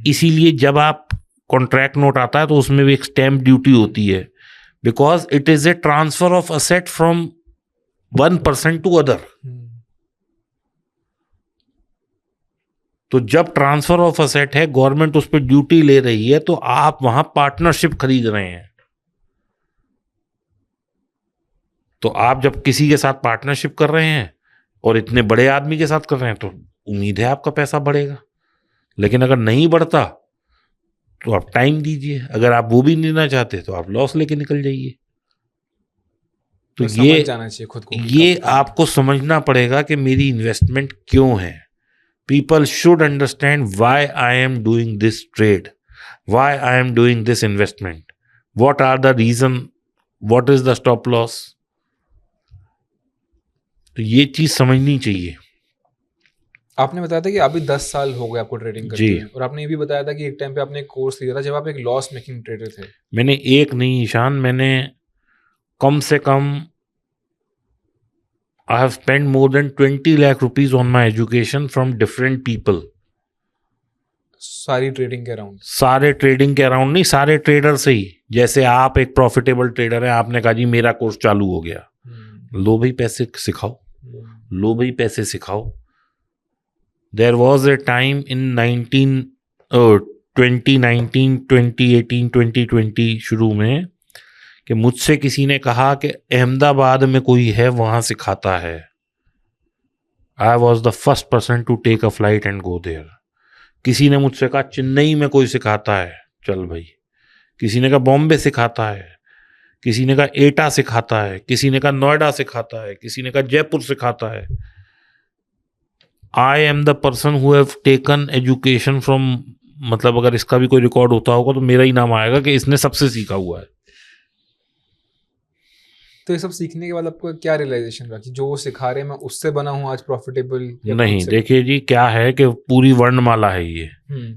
इसीलिए जब आप कॉन्ट्रैक्ट नोट आता है तो उसमें भी एक स्टैम्प ड्यूटी होती है, because it is a transfer of asset from one person to other. तो जब ट्रांसफर ऑफ असेट है, गवर्नमेंट उस पर ड्यूटी ले रही है, तो आप वहां पार्टनरशिप खरीद रहे हैं। तो आप जब किसी के साथ पार्टनरशिप कर रहे हैं और इतने बड़े आदमी के साथ कर रहे हैं, तो उम्मीद है आपका पैसा बढ़ेगा। लेकिन अगर नहीं बढ़ता तो आप टाइम दीजिए, अगर आप वो भी नहीं लेना चाहते तो आप लॉस लेके निकल जाइए। तो ये जाना चाहिए खुद को, ये आपको समझना पड़ेगा कि मेरी इन्वेस्टमेंट क्यों है। People should understand why I am doing this trade, why I am doing this investment, what are the reason, what is the stop loss. तो ये चीज समझनी चाहिए। आपने बताया था कि अभी 10 साल हो गए आपको ट्रेडिंग करते जी। हुए, और आपने ये भी बताया था कि एक टाइम पे आपने एक कोर्स लिया था जब आप एक लॉस मेकिंग ट्रेडर थे। मैंने एक नहीं ईशान, मैंने कम से कम I have spent more than 20 lakh rupees on my education from different people. सारी ट्रेडिंग के अराउंड? सारे ट्रेडिंग के अराउंड नहीं, सारे ट्रेडर से ही। जैसे आप एक प्रॉफिटेबल ट्रेडर है, आपने कहा जी मेरा कोर्स चालू हो गया, लो भाई पैसे सिखाओ, लो भाई पैसे सिखाओ। There was a time in 2019, 2018, 2020 शुरू में कि मुझसे किसी ने कहा कि अहमदाबाद में कोई है वहां सिखाता है। I was the first person to take a flight and go there. किसी ने मुझसे कहा चेन्नई में कोई सिखाता है, चल भाई। किसी ने कहा बॉम्बे सिखाता है, किसी ने कहा एटा सिखाता है, किसी ने कहा नोएडा सिखाता है, किसी ने कहा जयपुर सिखाता है। आई am the person who have taken education from, मतलब अगर इसका भी कोई रिकॉर्ड होता होगा तो मेरा ही नाम आएगा कि इसने सबसे सीखा हुआ है। तो ये सब सीखने के बाद आपको क्या रियलाइजेशन रहा कि जो वो सिखा रहे हैं मैं उससे बना हूँ आज प्रॉफिटेबल? नहीं, देखिए जी क्या है कि पूरी वर्णमाला है ये।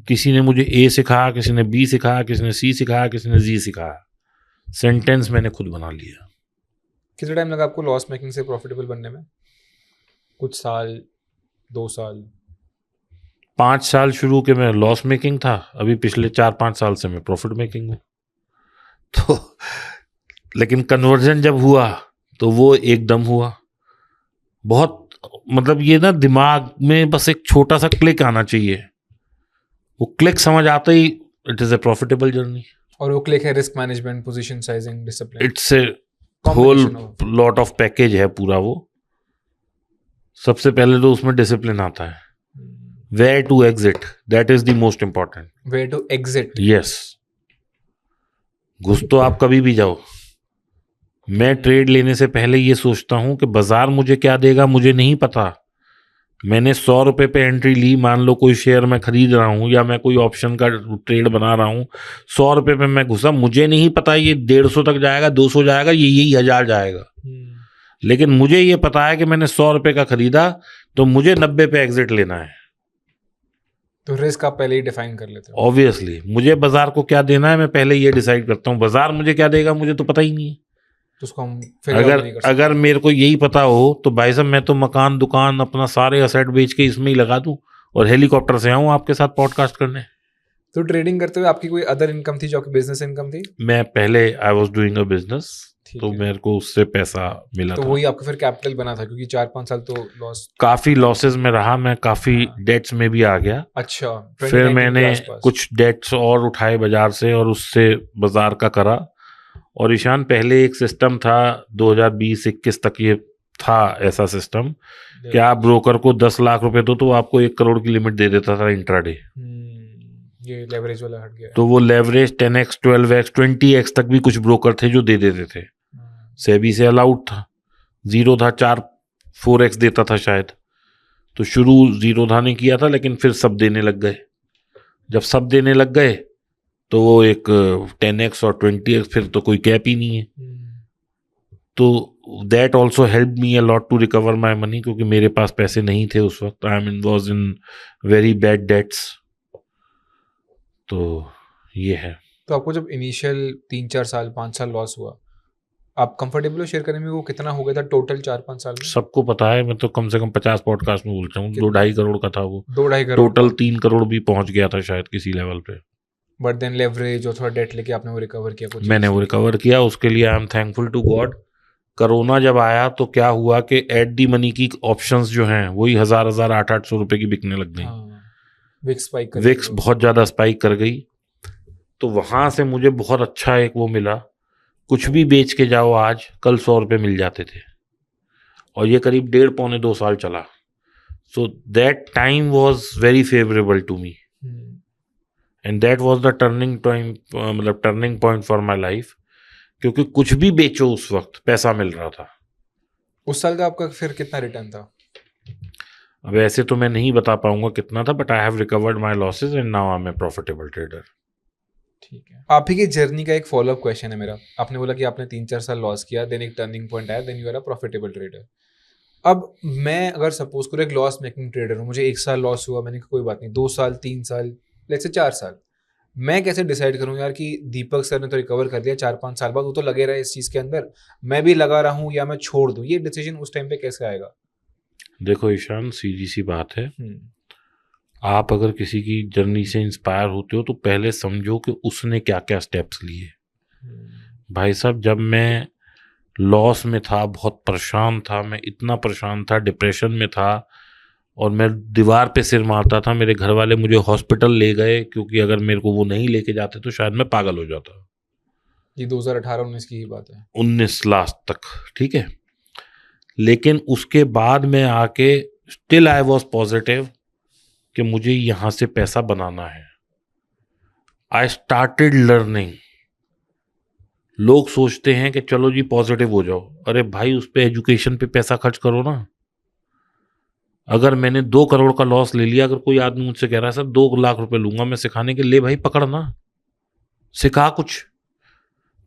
किसी ने मुझे ए सिखाया, किसी ने बी सिखाया, किसी ने सी सिखाया, किसी ने जी सिखाया। सेंटेंस मैंने खुद बना लिया। कितना टाइम लगा आपको लॉस मेकिंग से प्रॉफिटेबल बनने में? कुछ साल, 2 साल? 5 साल शुरू के मैं लॉस मेकिंग था, अभी पिछले 4-5 साल से मैं प्रॉफिट मेकिंग हूँ। तो लेकिन कन्वर्जन जब हुआ तो वो एकदम हुआ। बहुत, मतलब ये ना दिमाग में बस एक छोटा सा क्लिक आना चाहिए, वो क्लिक समझ आते ही it is a profitable journey. और वो क्लिक है risk management, position sizing, discipline. It's a whole lot of package है पूरा वो। सबसे पहले तो उसमें डिसिप्लिन आता है। Where to exit, that is the most important. Where to exit? Yes. घुस तो आप कभी भी जाओ। मैं ट्रेड लेने से पहले ये सोचता हूं कि बाजार मुझे क्या देगा, मुझे नहीं पता। मैंने 100 रुपये पे एंट्री ली, मान लो कोई शेयर मैं खरीद रहा हूं या मैं कोई ऑप्शन का ट्रेड बना रहा हूं, 100 रुपये पे मैं घुसा, मुझे नहीं पता ये 150 तक जाएगा, 200 जाएगा, ये यही 1000 जाएगा। लेकिन मुझे ये पता है कि मैंने 100 रुपये का खरीदा, तो मुझे 90 पे एग्जिट लेना है। तो रिस्क आप पहले ही डिफाइन कर लेते हो? ऑब्वियसली, मुझे बाजार को क्या देना है मैं पहले ये डिसाइड करता हूँ। बाजार मुझे क्या देगा मुझे तो पता ही नहीं है। तो उसको हम अगर मेरे को यही पता हो तो भाई साहब मैं तो मकान दुकान अपना सारे असेट बेच के इसमें ही लगा दूं और हेलीकॉप्टर से आऊं आपके साथ पॉडकास्ट करने। तो ट्रेडिंग करते हुए आपकी कोई अदर इनकम थी जो आपकी बिजनेस इनकम थी? मैं पहले I was doing a business, तो मेरे को उससे पैसा मिला तो था। वही आपका फिर कैपिटल बना था, क्योंकि 4-5 साल तो लॉस, काफी लॉसेस में रहा मैं, काफी डेट्स में भी आ गया। अच्छा, फिर मैंने कुछ डेट्स और उठाए बाजार से और उससे बाजार का करा। और ईशान पहले एक सिस्टम था 2020-21 तक, ये था ऐसा सिस्टम कि आप ब्रोकर को 10 लाख रुपए दो तो वो आपको 1 करोड़ की लिमिट दे देता था इंट्राडे। ये लेवरेज वाला हट गया। तो वो लेवरेज 10x 12x 20x तक भी कुछ ब्रोकर थे जो दे देते थे। सेबी से अलाउड था, जीरो था 4x देता था शायद। तो शुरू जीरो था ने किया था, लेकिन फिर सब देने लग गए। जब सब देने लग गए तो वो एक 10x और 20x, फिर तो कोई कैप ही नहीं है। तो that also help me a lot to recover my money, क्योंकि मेरे पास पैसे नहीं थे उस वक्त. I am was in very bad debts. तो ये है. तो आपको जब इनिशियल 3-4 साल 5 साल लॉस हुआ, आप कंफर्टेबल हो शेयर करने में, वो कितना हो गया था टोटल 4-5 साल में? सबको पता है, मैं तो कम से कम 50 पॉडकास्ट में बोलता हूँ. 2-2.5 करोड़ का था वो. 2-2.5 करोड़ टोटल का। 3 करोड़ भी पहुंच गया था शायद किसी लेवल पे. बट देन लेवरेज और थोड़ा डेट लेके आपने वो रिकवर किया कुछ मैंने चीज़? वो रिकवर किया, उसके लिए I am thankful to God. Corona जब आया तो क्या हुआ कि एट दी मनी की ऑप्शंस जो हैं वही 1000 800 रुपए की बिकने लग गई. हाँ, विक्स स्पाइक कर विक्स बहुत ज़्यादा स्पाइक कर गई. तो वहाँ से मुझे बहुत अच्छा एक वो मिला. कुछ भी बेच के जाओ आज, कल 100 रुपये मिल जाते थे. और ये करीब 1.5-2 साल चला. So that time was very favourable to me. And that was the turning time, मतलब turning point for my life. क्योंकि कुछ भी बेचो उस वक्त पैसा मिल रहा था. उस साल का आपका फिर कितना रिटर्न था? अब ऐसे तो मैं नहीं बता पाऊंगा कितना था, but I have recovered my losses and now I am a profitable trader. ठीक है. आप ही की जर्नी का एक फॉलोअप क्वेश्चन है मेरा. आपने बोला कि आपने 3-4 साल लॉस किया, देन एक टर्निंग पॉइंट आया, then you are a profitable trader. अब मैं अगर सपोज करो एक लॉस मेकिंग ट्रेडर हूँ, मुझे 1 साल लॉस हुआ, मैंने कहा कोई बात नहीं, 2 साल 3 साल, लेट्स से 4 साल, मैं कैसे डिसाइड करूँ यार कि दीपक सर ने तो रिकवर कर लिया 4-5 साल बाद, वो तो लगे रहे इस चीज़ के अंदर, मैं भी लगा रहा हूँ या मैं छोड़ दूँ? ये डिसीजन उस टाइम पे कैसे आएगा? देखो ईशान, सीधी सी बात है. आप अगर किसी की जर्नी से इंस्पायर होते हो तो पहले समझो कि उसने क्या क्या स्टेप्स लिए. भाई साहब, जब मैं लॉस में था, बहुत परेशान था, मैं इतना परेशान था, डिप्रेशन में था, और मैं दीवार पे सिर मारता था. मेरे घर वाले मुझे हॉस्पिटल ले गए, क्योंकि अगर मेरे को वो नहीं लेके जाते तो शायद मैं पागल हो जाता. ये 2018-19 की ही बात है. 19 लास्ट तक, ठीक है. लेकिन उसके बाद मैं आके स्टिल आई वॉज पॉजिटिव कि मुझे यहाँ से पैसा बनाना है. I started learning. लोग सोचते हैं कि चलो जी पॉजिटिव हो जाओ. अरे भाई, उस पे एजुकेशन पे पैसा खर्च करो ना. अगर मैंने 2 करोड़ का लॉस ले लिया, अगर कोई आदमी मुझसे कह रहा है सर 2 लाख रुपए लूंगा मैं सिखाने के, ले भाई पकड़ना, सिखा. कुछ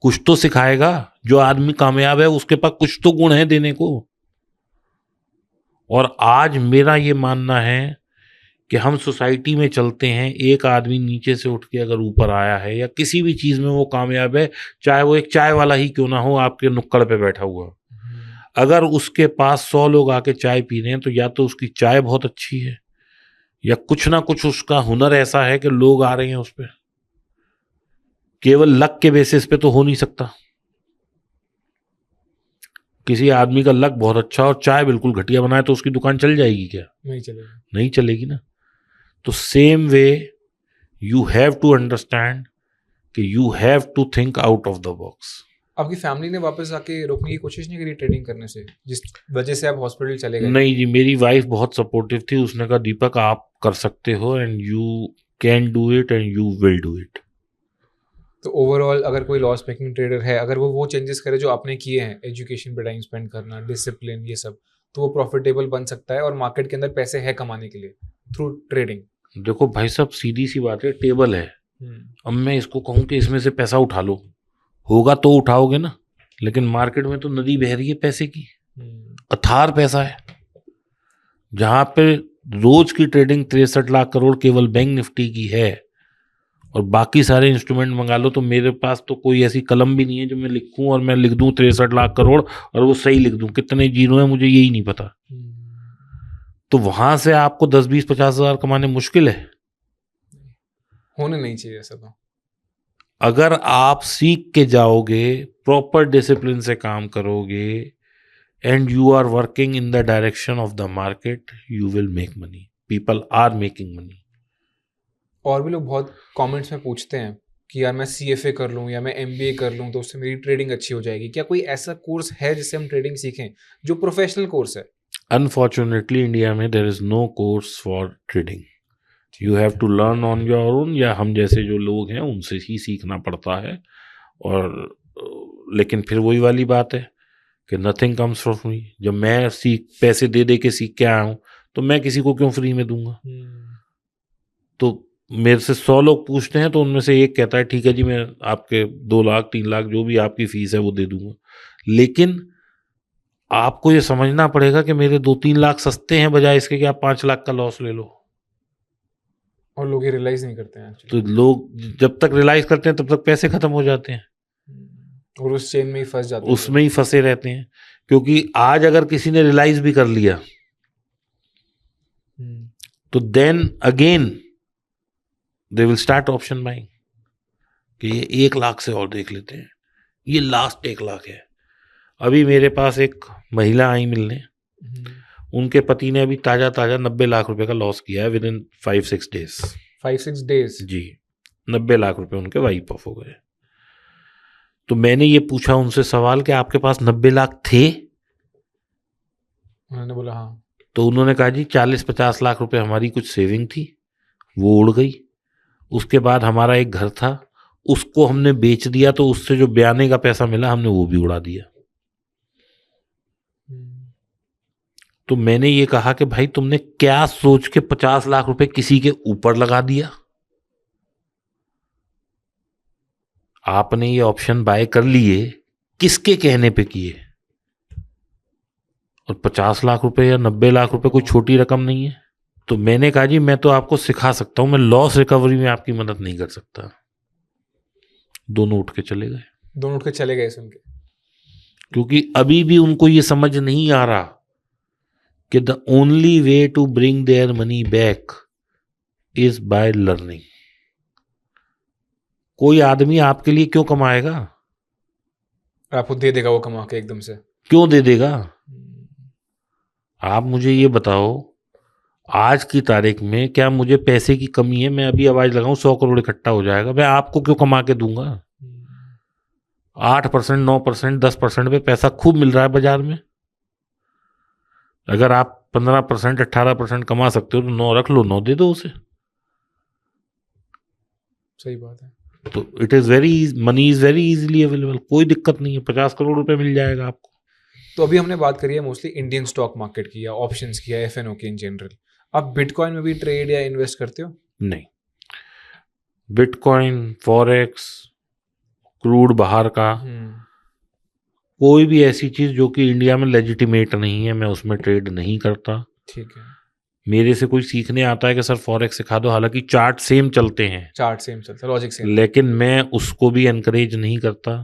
कुछ तो सिखाएगा. जो आदमी कामयाब है उसके पास कुछ तो गुण है देने को. और आज मेरा ये मानना है कि हम सोसाइटी में चलते हैं, एक आदमी नीचे से उठ के अगर ऊपर आया है या किसी भी चीज़ में वो कामयाब है, चाहे वो एक चाय वाला ही क्यों ना हो आपके नुक्कड़ पे बैठा हुआ, अगर उसके पास 100 लोग आके चाय पी रहे हैं तो या तो उसकी चाय बहुत अच्छी है या कुछ ना कुछ उसका हुनर ऐसा है कि लोग आ रहे हैं उस पर. केवल लक के बेसिस पे तो हो नहीं सकता. किसी आदमी का लक बहुत अच्छा और चाय बिल्कुल घटिया बनाए तो उसकी दुकान चल जाएगी क्या? नहीं चलेगा. नहीं चलेगी ना. तो same way you have to understand कि you have to think out of the box. आपकी फैमिली ने वापस आके रोकने की कोशिश नहीं करी ट्रेडिंग करने से, जिस वजह से आप हॉस्पिटल चले गए? नहीं जी, मेरी वाइफ बहुत सपोर्टिव थी. उसने कहा दीपक आप कर सकते हो and you can do it and you will do it. तो ओवरऑल अगर कोई लॉस मेकिंग ट्रेडर है, अगर वो चेंजेस करे जो आपने किए हैं, एजुकेशन पे टाइम स्पेंड करना, डिसिप्लिन, ये सब, तो वो प्रॉफिटेबल बन सकता है और मार्केट के अंदर पैसे है कमाने के लिए थ्रू ट्रेडिंग. देखो भाई साहब, सीधी सी बात है, टेबल है. अब मैं इसको कहूँ कि इसमें से पैसा उठा लो, होगा तो उठाओगे ना. लेकिन मार्केट में तो नदी बह रही है पैसे की, अथार पैसा है. जहां पे रोज की ट्रेडिंग 63 लाख करोड़ केवल बैंक निफ्टी की है और बाकी सारे इंस्ट्रूमेंट मंगा लो, तो मेरे पास तो कोई ऐसी कलम भी नहीं है जो मैं लिखूं और मैं लिख दूं 63 लाख करोड़ और वो सही लिख दूं. कितने जीरो हैं मुझे यही नहीं पता. तो वहां से आपको 10-20-50 हजार कमाने मुश्किल है. होने नहीं चाहिए ऐसा. तो अगर आप सीख के जाओगे, प्रॉपर डिसिप्लिन से काम करोगे and you are working in the direction of the market, you will make money. People are making money. और भी लोग बहुत कमेंट्स में पूछते हैं कि यार मैं CFA कर लूँ या मैं MBA कर लूँ तो उससे मेरी ट्रेडिंग अच्छी हो जाएगी. क्या कोई ऐसा कोर्स है जिससे हम ट्रेडिंग सीखें जो प्रोफेशनल कोर्स है? अनफॉर्चुनेटली इंडिया में there is no course for trading. You have to learn on your own, या हम जैसे जो लोग हैं उनसे ही सीखना पड़ता है. और लेकिन फिर वही वाली बात है कि नथिंग कम्स फ्रॉम फ्री. जब मैं पैसे दे दे के सीख के आया हूँ तो मैं किसी को क्यों फ्री में दूंगा. तो मेरे से 100 लोग पूछते हैं तो उनमें से एक कहता है ठीक है जी मैं आपके 2 लाख 3 लाख जो भी आपकी फीस है वो दे दूंगा. लेकिन आपको ये समझना पड़ेगा कि मेरे 2-3 लाख सस्ते हैं बजाय इसके कि आप 5 लाख का लॉस ले लो। और लोग ये रियलाइज नहीं करते हैं तो एक्चुअली। लोग जब तक रियलाइज करते हैं तब तक पैसे खत्म हो जाते हैं, और उस चेन में ही फंस जाते हैं लोग। उसमें ही फंसे रहते हैं। क्योंकि आज अगर किसी ने रियलाइज भी कर लिया हम्म, तो then again they will start option buying कि ये 1 लाख से और देख लेते हैं, ये लास्ट 1 लाख है। अभी मेरे पास एक महिला आई मिलने, हम्म, उनके पति ने अभी ताजा 90 लाख रुपए का लॉस किया है विद इन 5-6 डेज। 5-6 डेज। जी, 90 लाख रुपए उनके वाइप ऑफ हो गए। तो मैंने ये पूछा उनसे सवाल कि आपके पास 90 लाख थे? उन्होंने बोला हाँ। तो उन्होंने कहा जी 40-50 लाख रुपए हमारी कुछ सेविंग थी, वो उड़ गई। उसके बाद हमारा एक घर था, उसको हमने बेच दिया, तो उससे जो ब्याने का पैसा मिला हमने वो भी उड़ा दिया। तो मैंने ये कहा कि भाई तुमने क्या सोच के 50 लाख रुपए किसी के ऊपर लगा दिया? आपने ये ऑप्शन बाय कर लिए, किसके कहने पे किए? और 50 लाख रुपए या 90 लाख रुपए कोई छोटी रकम नहीं है। तो मैंने कहा जी मैं तो आपको सिखा सकता हूं, मैं लॉस रिकवरी में आपकी मदद नहीं कर सकता। दोनों उठ के चले गए, दोनों उठ के चले गए सुन के। क्योंकि अभी भी उनको ये समझ नहीं आ रहा कि the only way to bring their money back is by learning. कोई आदमी आपके लिए क्यों कमाएगा? आपको दे देगा वो कमा के एकदम से। क्यों दे देगा? आप मुझे ये बताओ, आज की तारीख में क्या मुझे पैसे की कमी है? मैं अभी आवाज लगाऊं 100 करोड़ इकट्ठा हो जाएगा, मैं आपको क्यों कमा के दूंगा? 8%, 9%, 10% पे पैसा खूब मिल रहा है बाजार में। अगर आप 15%, 18% कमा सकते हो तो 9 रख लो, 9 दे दो उसे। सही बात है। तो it is very, money is very easily available, कोई दिक्कत नहीं है, 50 करोड़ रुपए मिल जाएगा आपको। तो अभी हमने बात करी है मोस्टली इंडियन स्टॉक मार्केट की या ऑप्शंस की या एफएनओ की इन जनरल। आप बिटकॉइन में भी ट्रेड या इन्वेस्ट करते हो? नहीं, बिटकॉइन, फॉरेक्स, क्रूड बाहर का, कोई भी ऐसी चीज जो कि इंडिया में लेजिटिमेट नहीं है, मैं उसमें ट्रेड नहीं करता। ठीक है। मेरे से कोई सीखने आता है कि सर फॉरेक्स सिखा दो, हालांकि चार्ट सेम चलते हैं, चार्ट सेम चलता है, लॉजिक सेम। लेकिन मैं उसको भी एनकरेज नहीं करता,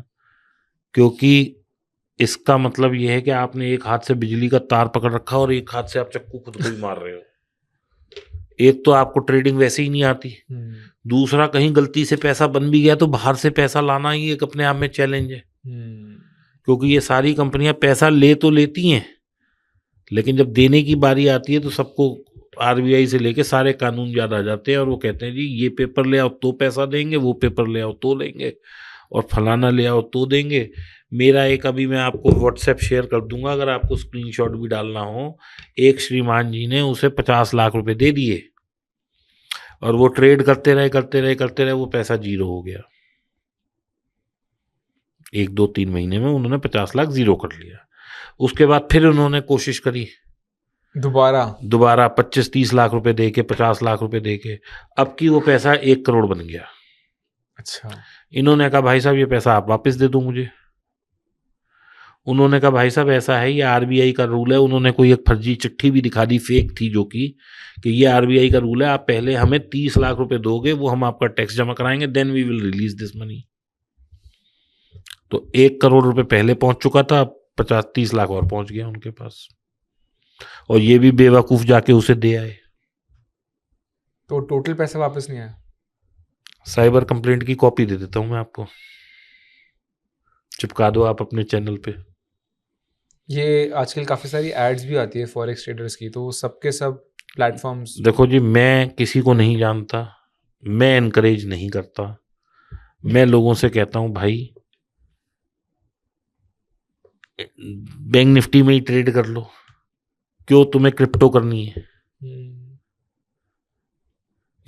क्योंकि इसका मतलब यह है कि आपने एक हाथ से बिजली का तार पकड़ रखा और एक हाथ से आप चक्कू खुद को ही मार रहे हो। एक तो आपको ट्रेडिंग वैसे ही नहीं आती, दूसरा कहीं गलती से पैसा बन भी गया तो बाहर से पैसा लाना ही एक अपने आप में चैलेंज है। क्योंकि ये सारी कंपनियां पैसा ले तो लेती हैं, लेकिन जब देने की बारी आती है तो सबको आरबीआई से लेके सारे कानून याद आ जाते हैं और वो कहते हैं जी ये पेपर ले आओ तो पैसा देंगे, वो पेपर ले आओ तो लेंगे, और फलाना ले आओ तो देंगे। मेरा एक, अभी मैं आपको व्हाट्सएप शेयर कर दूंगा अगर आपको स्क्रीनशॉट भी डालना हो, एक श्रीमान जी ने उसे 50 लाख रुपए दे दिए और वो ट्रेड करते रहे, वो पैसा जीरो हो गया। 1-2-3 महीने में उन्होंने 50 लाख जीरो कर लिया। उसके बाद फिर उन्होंने कोशिश करी दोबारा 25-30 लाख रुपए दे के, 50 लाख रुपए दे के, अब की वो पैसा 1 करोड़ बन गया। अच्छा। इन्होंने कहा भाई साहब ये पैसा आप वापस दे दो मुझे। उन्होंने कहा भाई साहब ऐसा है, ये आरबीआई का रूल है। उन्होंने कोई एक फर्जी चिट्ठी भी दिखा दी, फेक थी, जो कि ये आरबीआई का रूल है, आप पहले हमें 30 लाख रुपए दोगे, वो हम आपका टैक्स जमा कराएंगे, then we will release this money. तो 1 करोड़ रुपए पहले पहुंच चुका था, 50-30 लाख और पहुंच गया उनके पास, और ये भी बेवकूफ जाके उसे दे आए। तो टोटल पैसा वापस नहीं आया? साइबर कंप्लेंट की कॉपी दे देता हूं मैं आपको, चिपका दो आप अपने चैनल पे। ये आजकल काफ़ी सारी एड्स भी आती है फॉरेक्स ट्रेडर्स की, तो सबके सब प्लेटफॉर्म्स। देखो जी, मैं किसी को नहीं जानता, मैं एनकरेज नहीं करता, मैं लोगों से कहता हूं भाई बैंक निफ्टी में ही ट्रेड कर लो, क्यों तुम्हें क्रिप्टो करनी है?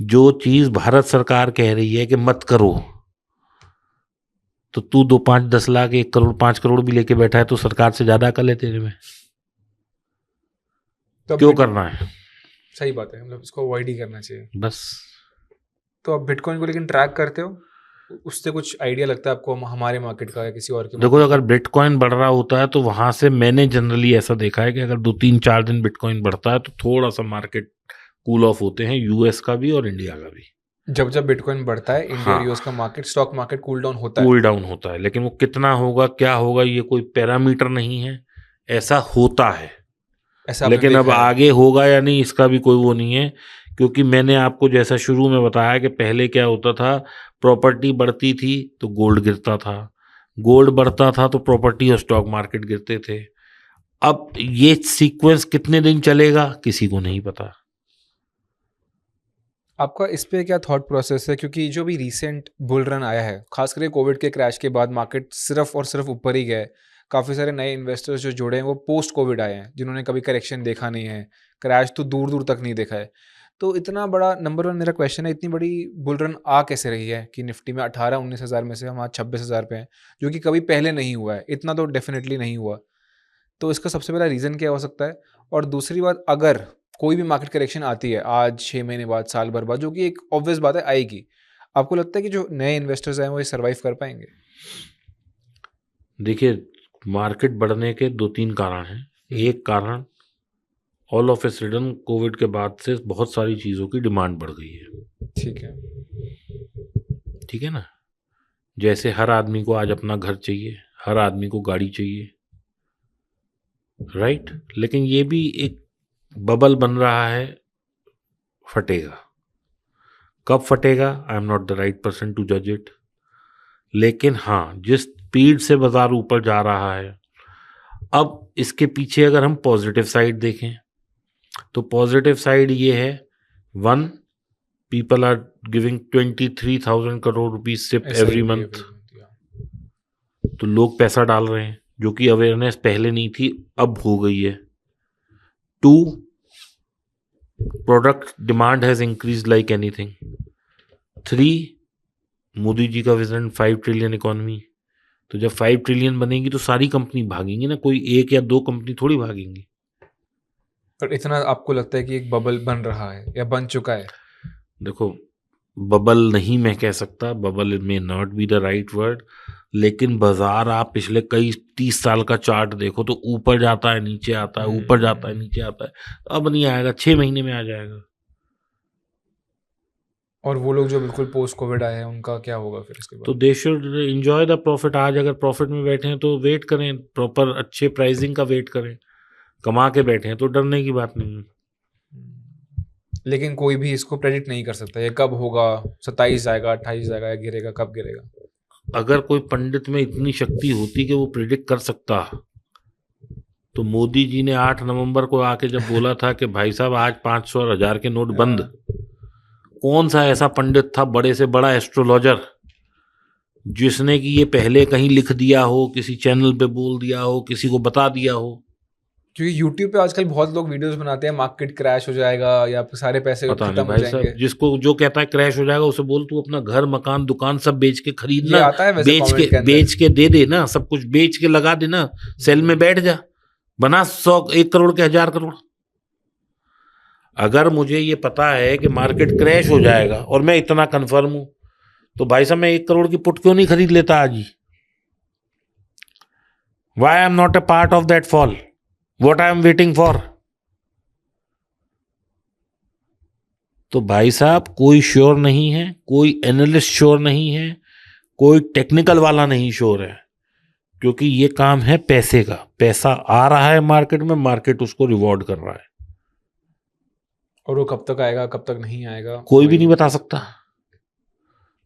जो चीज भारत सरकार कह रही है कि मत करो, तो तू 2-5-10 लाख 1 करोड़ 5 करोड़ भी लेके बैठा है तो सरकार से ज्यादा अकल है तेरे में, तो क्यों करना है? सही बात है, मतलब इसको अवॉइड ही करना चाहिए बस। तो आप बिटकॉइन को लेकिन ट्रैक करते हो? उससे कुछ आइडिया लगता है आपको हमारे मार्केट का या किसी और के? देखो, अगर बिटकॉइन बढ़ रहा होता है तो वहां से मैंने जनरली ऐसा देखा है कि अगर 2 3 4 दिन बिटकॉइन बढ़ता है तो थोड़ा सा मार्केट कूल ऑफ होते हैं, यूएस का भी और इंडिया का भी। जब जब बिटकॉइन बढ़ता है इंडिया और हाँ, यूएस का market, stock market cool down होता है। कूल डाउन होता है, लेकिन वो कितना होगा, क्या होगा, ये कोई पैरामीटर नहीं है, ऐसा होता है। ऐसा आपने लेकिन अब देखा है? आगे होगा या नहीं इसका भी कोई वो नहीं है, क्योंकि मैंने आपको जैसा शुरू में बताया कि पहले क्या होता था, प्रॉपर्टी बढ़ती थी तो गोल्ड गिरता था, गोल्ड बढ़ता था तो प्रॉपर्टी और स्टॉक मार्केट गिरते थे। अब ये सीक्वेंस कितने दिन चलेगा किसी को नहीं पता। आपका इस पे क्या थॉट प्रोसेस है? क्योंकि जो भी रीसेंट बुल रन आया है, खास करके कोविड के क्रैश के बाद मार्केट सिर्फ और सिर्फ ऊपर ही गया है। काफ़ी सारे नए इन्वेस्टर्स जो जुड़े हैं वो पोस्ट कोविड आए हैं, जिन्होंने कभी करेक्शन देखा नहीं है, क्रैश तो दूर दूर तक नहीं देखा है। तो इतना बड़ा, नंबर वन मेरा क्वेश्चन है, इतनी बड़ी बुल रन आ कैसे रही है कि निफ्टी में 18-19 हज़ार में से हम आज 26 हज़ार पे हैं, जो कि कभी पहले नहीं हुआ है। इतना तो डेफिनेटली नहीं हुआ। तो इसका सबसे बड़ा रीज़न क्या हो सकता है? और दूसरी बात, अगर कोई भी मार्केट करेक्शन आती है आज 6 महीने बाद, साल भर बाद, जो कि एक ऑब्वियस बात है आएगी, आपको लगता है कि जो नए इन्वेस्टर्स हैं वो ये सर्वाइव कर पाएंगे? देखिए, मार्केट बढ़ने के 2 3 कारण हैं। एक कारण, all of a sudden Covid के बाद से बहुत सारी चीज़ों की डिमांड बढ़ गई है। ठीक है। ठीक है ना, जैसे हर आदमी को आज अपना घर चाहिए, हर आदमी को गाड़ी चाहिए, राइट। लेकिन ये भी एक बबल बन रहा है, फटेगा। कब फटेगा, I am not the right person to जज इट। लेकिन हाँ, जिस स्पीड से बाजार ऊपर जा रहा है, अब इसके पीछे अगर हम पॉजिटिव साइड देखें तो पॉजिटिव साइड ये है, 1, people are giving 23,000 crore rupees SIP every month. तो लोग पैसा डाल रहे हैं, जो कि अवेयरनेस पहले नहीं थी, अब हो गई है। 2, product demand has increase like anything. 3, Modi ji का विजन 5 ट्रिलियन इकोनॉमी। तो जब 5 ट्रिलियन बनेगी तो सारी कंपनी भागेंगी ना, कोई एक या दो कंपनी थोड़ी भागेंगी। और इतना आपको लगता है कि एक बबल बन रहा है या बन चुका है? देखो, बबल नहीं मैं कह सकता, बबल में not be the right word, लेकिन बाजार आप पिछले कई 30 साल का चार्ट देखो तो ऊपर जाता है, नीचे आता है, ऊपर जाता है, नीचे आता है। अब नहीं आएगा, 6 महीने में आ जाएगा। और वो लोग जो बिल्कुल पोस्ट कोविड आए हैं उनका क्या होगा फिर इसके तो बाद? They should enjoy the profit. आज अगर प्रॉफिट में बैठे हैं तो वेट करें, प्रॉपर अच्छे प्राइसिंग का वेट करें। कमा के बैठे हैं तो डरने की बात नहीं है। लेकिन कोई भी इसको प्रेडिक्ट नहीं कर सकता ये कब होगा, 27 जाएगा, 28 जाएगा, या गिरेगा, कब गिरेगा? अगर कोई पंडित में इतनी शक्ति होती कि वो प्रिडिक्ट कर सकता, तो मोदी जी ने 8 नवंबर को आके जब बोला था कि भाई साहब आज 500 और 1000 के नोट बंद, कौन सा ऐसा पंडित था, बड़े से बड़ा एस्ट्रोलॉजर, जिसने कि ये पहले कहीं लिख दिया हो, किसी चैनल पे बोल दिया हो, किसी को बता दिया हो? क्योंकि यूट्यूब पे आजकल बहुत लोग वीडियोस बनाते हैं, मार्केट क्रैश हो जाएगा या आपके सारे पैसे पता खत्म नहीं हो भाई जाएंगे। साहब, जिसको जो कहता है क्रैश हो जाएगा उसे बोल तू अपना घर, मकान, दुकान सब बेच के ये खरीदना, आता है वैसे कमेंट के अंदर। बेच के दे देना, सब कुछ बेच के लगा देना, सेल में बैठ जा, बना 100 1 करोड़ के 1000 करोड़। अगर मुझे ये पता है कि मार्केट क्रैश हो जाएगा और मैं इतना कंफर्म हूं, तो भाई साहब मैं 1 करोड़ की पुट क्यों नहीं खरीद लेता आज ही? Why I am not a part of that fall? What I am waiting for? तो भाई साहब, कोई श्योर नहीं है, कोई एनालिस्ट श्योर नहीं है, कोई टेक्निकल वाला नहीं श्योर है, क्योंकि ये काम है पैसे का। पैसा आ रहा है मार्केट में, मार्केट उसको रिवॉर्ड कर रहा है, और वो कब तक आएगा, कब तक नहीं आएगा, कोई भी नहीं बता सकता।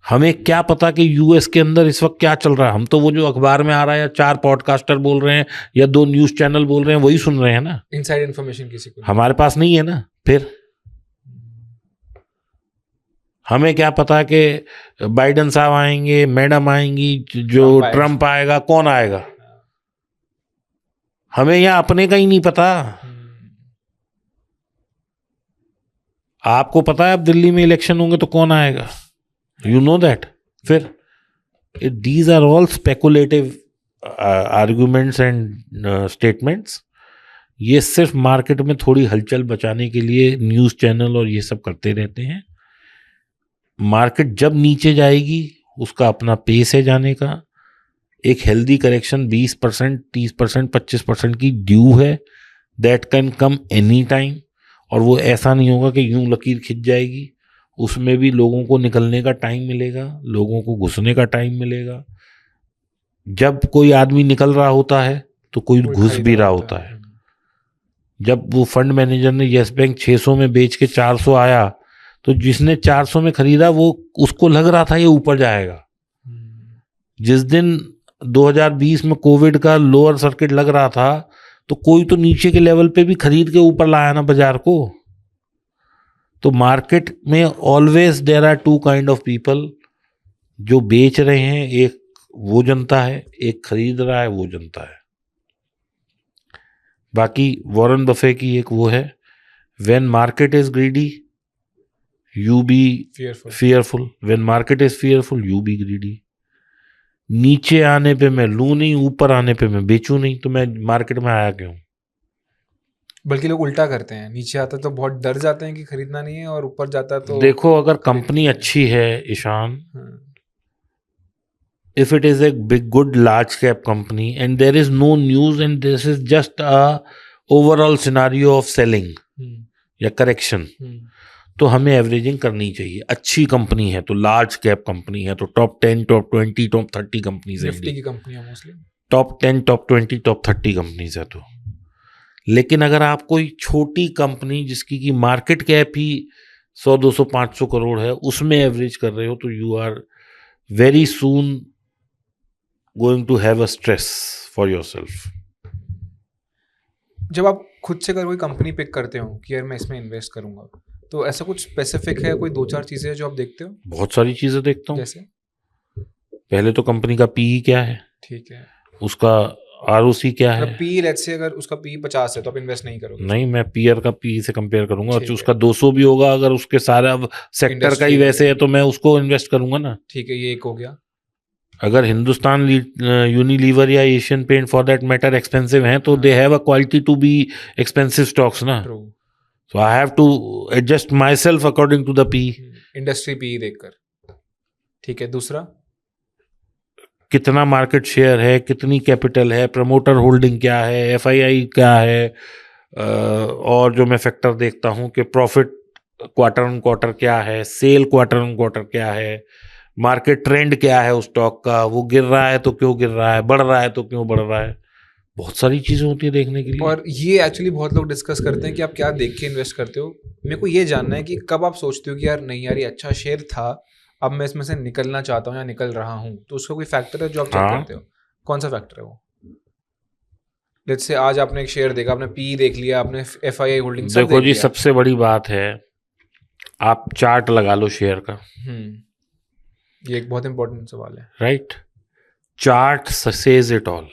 हमें क्या पता कि यूएस के अंदर इस वक्त क्या चल रहा है? हम तो वो जो अखबार में आ रहा है, या 4 पॉडकास्टर बोल रहे हैं, या 2 न्यूज चैनल बोल रहे हैं, वही सुन रहे हैं ना। इनसाइड इन्फॉर्मेशन किसी को हमारे पास नहीं है ना। फिर हमें क्या पता कि बाइडन साहब आएंगे, मैडम आएंगी, जो ट्रम्प आएगा, कौन आएगा? हमें यहाँ अपने का ही नहीं पता। आपको पता है अब दिल्ली में इलेक्शन होंगे तो कौन आएगा? You know that. फिर these are all speculative arguments and statements. ये सिर्फ मार्केट में थोड़ी हलचल बचाने के लिए न्यूज़ चैनल और ये सब करते रहते हैं। मार्केट जब नीचे जाएगी उसका अपना पेस है जाने का। एक हेल्दी करेक्शन 20%, 30%, 25% की ड्यू है, that can come any time. और वो ऐसा नहीं होगा कि यूं लकीर खिंच जाएगी, उसमें भी लोगों को निकलने का टाइम मिलेगा, लोगों को घुसने का टाइम मिलेगा। जब कोई आदमी निकल रहा होता है तो कोई घुस भी रहा होता है। जब वो फंड मैनेजर ने येस बैंक 600 में बेच के 400 आया, तो जिसने 400 में खरीदा वो उसको लग रहा था ये ऊपर जाएगा। जिस दिन 2020 में कोविड का लोअर सर्किट लग रहा था, तो कोई तो नीचे के लेवल पे भी खरीद के ऊपर लाया ना बाजार को। तो मार्केट में always there are two kind of people, जो बेच रहे हैं, एक वो जनता है, एक खरीद रहा है वो जनता है। बाकी वॉरेन बफे की एक वो है, when market is greedy you be fearful, when market is fearful you be greedy. नीचे आने पे मैं लूं नहीं, ऊपर आने पे मैं बेचूं नहीं, तो मैं मार्केट में आया क्यों? बल्कि लोग उल्टा करते हैं, नीचे आता तो बहुत डर जाते हैं कि खरीदना नहीं है, और ऊपर जाता तो देखो, अगर कंपनी अच्छी है Ishan, if it is a big good large cap company and there is no news and this is just a overall scenario of selling या करेक्शन, तो हमें एवरेजिंग करनी चाहिए। अच्छी कंपनी है तो, लार्ज कैप कंपनी है तो टॉप 10, टॉप 20, टॉप 30 कंपनीज है, निफ्टी की कंपनी है mostly, top 10, top 20, top 30 companies है तो। लेकिन अगर आप कोई छोटी कंपनी जिसकी की मार्केट कैप ही 100, 200, 500 करोड़ है, उसमें एवरेज कर रहे हो, तो you are very soon going to have a stress for yourself. जब आप खुद से अगर कोई कंपनी पिक करते हो कि यार मैं इसमें इन्वेस्ट करूंगा, तो ऐसा कुछ स्पेसिफिक है, कोई 2-4 चीजें हैं जो आप देखते हो? बहुत सारी चीजें देखता हूँ। जैसे पहले तो कंपनी का पीई क्या है, ठीक है, उसका आरओसी क्या है। पी लेट्स से अगर उसका पी 50 है तो आप इन्वेस्ट नहीं करोगे? नहीं, मैं पीयर का पी से कंपेयर करूंगा, और उसका 200 भी होगा, अगर उसके सारा सेक्टर का ही वैसे है तो मैं उसको इन्वेस्ट करूंगा ना। ठीक है, ये एक हो गया। अगर हिंदुस्तान यूनिलीवर या Asian paint for that matter expensive हैं, तो they have a quality to be expensive stocks ना। So I have to adjust myself according to the P, industry P देखकर। ठीक है, दूसरा कितना मार्केट शेयर है, कितनी कैपिटल है, प्रमोटर होल्डिंग क्या है, एफआईआई क्या है, और जो मैं फैक्टर देखता हूँ कि प्रॉफिट क्वार्टर ऑन क्वार्टर क्या है, सेल क्वार्टर ऑन क्वार्टर क्या है, मार्केट ट्रेंड क्या है उस स्टॉक का, वो गिर रहा है तो क्यों गिर रहा है, बढ़ रहा है तो क्यों बढ़ रहा है। बहुत सारी चीज़ें होती है देखने के लिए। और ये एक्चुअली बहुत लोग डिस्कस करते हैं कि आप क्या देख के इन्वेस्ट करते हो। मेरे को ये जानना है कि कब आप सोचते हो कि यार नहीं यार ये अच्छा शेयर था, अब मैं इसमें से निकलना चाहता हूँ या निकल रहा हूँ, तो उसका कोई फैक्टर है जो आप चेक करते हो? कौन सा फैक्टर है वो? लेट्स से आज आपने एक शेयर देखा, आपने पी देख लिया, आपने एफआईआई होल्डिंग सब देखो जी, सबसे बड़ी बात है आप चार्ट लगा लो शेयर का। ये एक बहुत इंपॉर्टेंट सवाल है, right? Chart says it all.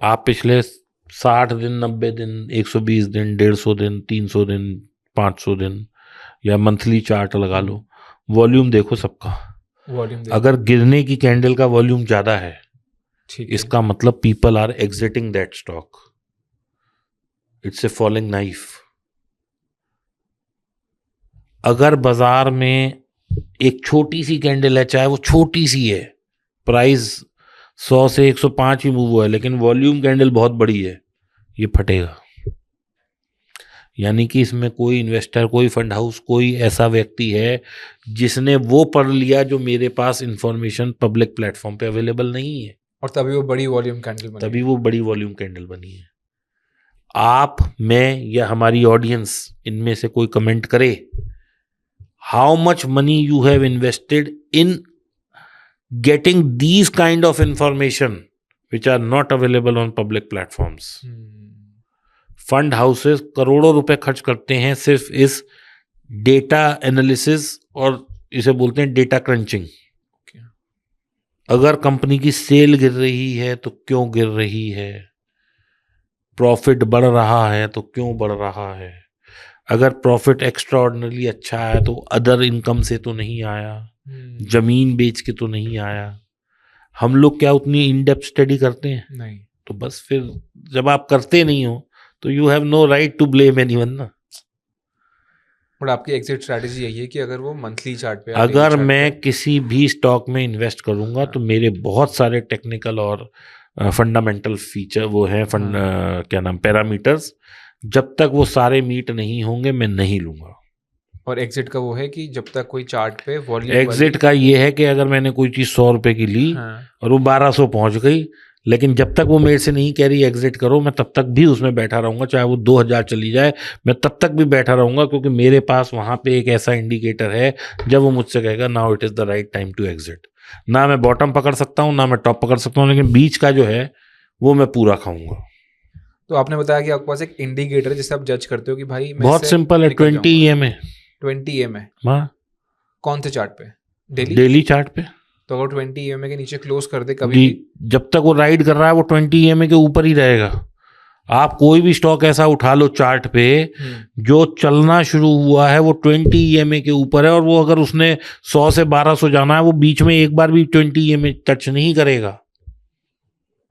आप पिछले 60 दिन, 90 दिन, 120 दिन, 150 दिन, 300 दिन, 500 दिन या मंथली चार्ट लगा लो, वॉल्यूम देखो सबका। अगर गिरने की कैंडल का वॉल्यूम ज्यादा है, इसका मतलब people are exiting that stock, it's a falling knife. अगर बाजार में एक छोटी सी कैंडल है, चाहे वो छोटी सी है, प्राइस 100 से 105 ही मूव हुआ है, लेकिन वॉल्यूम कैंडल बहुत बड़ी है, ये फटेगा। यानी कि इसमें कोई इन्वेस्टर, कोई फंड हाउस, कोई ऐसा व्यक्ति है जिसने वो पढ़ लिया जो मेरे पास इंफॉर्मेशन पब्लिक प्लेटफॉर्म पे अवेलेबल नहीं है, और तभी वो बड़ी वॉल्यूम कैंडल बनी। तभी वो बड़ी वॉल्यूम कैंडल बनी है। आप, मैं या हमारी ऑडियंस इनमें से कोई कमेंट करे, how much money you have invested in getting these kind of information which are not available on public platforms. Fund houses करोड़ों रुपए खर्च करते हैं सिर्फ इस डेटा एनालिसिस, और इसे बोलते हैं डेटा क्रंचिंग। अगर कंपनी की सेल गिर रही है तो क्यों गिर रही है, प्रॉफिट बढ़ रहा है तो क्यों बढ़ रहा है, अगर प्रॉफिट एक्स्ट्रा ऑर्डिनरी अच्छा है तो अदर इनकम से तो नहीं आया, जमीन बेच के तो नहीं आया। हम लोग क्या उतनी इन डेप्थ स्टडी करते हैं? नहीं। तो बस फिर जब आप करते नहीं हो तो you have no right to blame anyone ना। बट आपकी एग्जिट स्ट्रैटेजी यही है कि अगर वो मंथली चार्ट पे, अगर मैं किसी भी स्टॉक में इन्वेस्ट करूंगा तो मेरे बहुत सारे टेक्निकल और फंडामेंटल फीचर वो हैं क्या नाम पैरामीटर्स, जब तक वो सारे मीट नहीं होंगे मैं नहीं लूंगा। और एग्जिट का वो है कि जब तक कोई चार्ट पे वॉल्यूम एग्जिट का ये है कि अगर मैंने कोई चीज़ 100 रुपए की ली और वो 1200 पहुंच गई, लेकिन जब तक वो मेरे से नहीं कह रही एग्जिट करो, मैं तब तक भी उसमें बैठा रहूंगा, चाहे वो 2000 चली जाए मैं तब तक भी बैठा रहूंगा, क्योंकि मेरे पास वहां पे एक ऐसा इंडिकेटर है जब वो मुझसे कहेगा now it is the right time to exit. ना मैं बॉटम पकड़ सकता हूँ ना मैं टॉप पकड़ सकता हूँ, लेकिन बीच का जो है वो मैं पूरा खाऊंगा। तो आपने बताया कि आपके पास एक इंडिकेटर है जिससे आप जज करते हो कि भाई मैं बहुत सिंपल है, 20 EMA। 20 EMA हाँ, कौन से चार्ट पे? डेली चार्ट पे। तो अगर 20 EMA के नीचे क्लोज कर दे कभी भी, जब तक वो राइड कर रहा है वो 20 EMA के ऊपर ही रहेगा। आप कोई भी स्टॉक ऐसा उठा लो चार्ट पे जो चलना शुरू हुआ है वो 20 EMA के ऊपर है, और वो अगर उसने 100 से 1200 जाना है वो बीच में एक बार भी 20 EMA टच नहीं करेगा।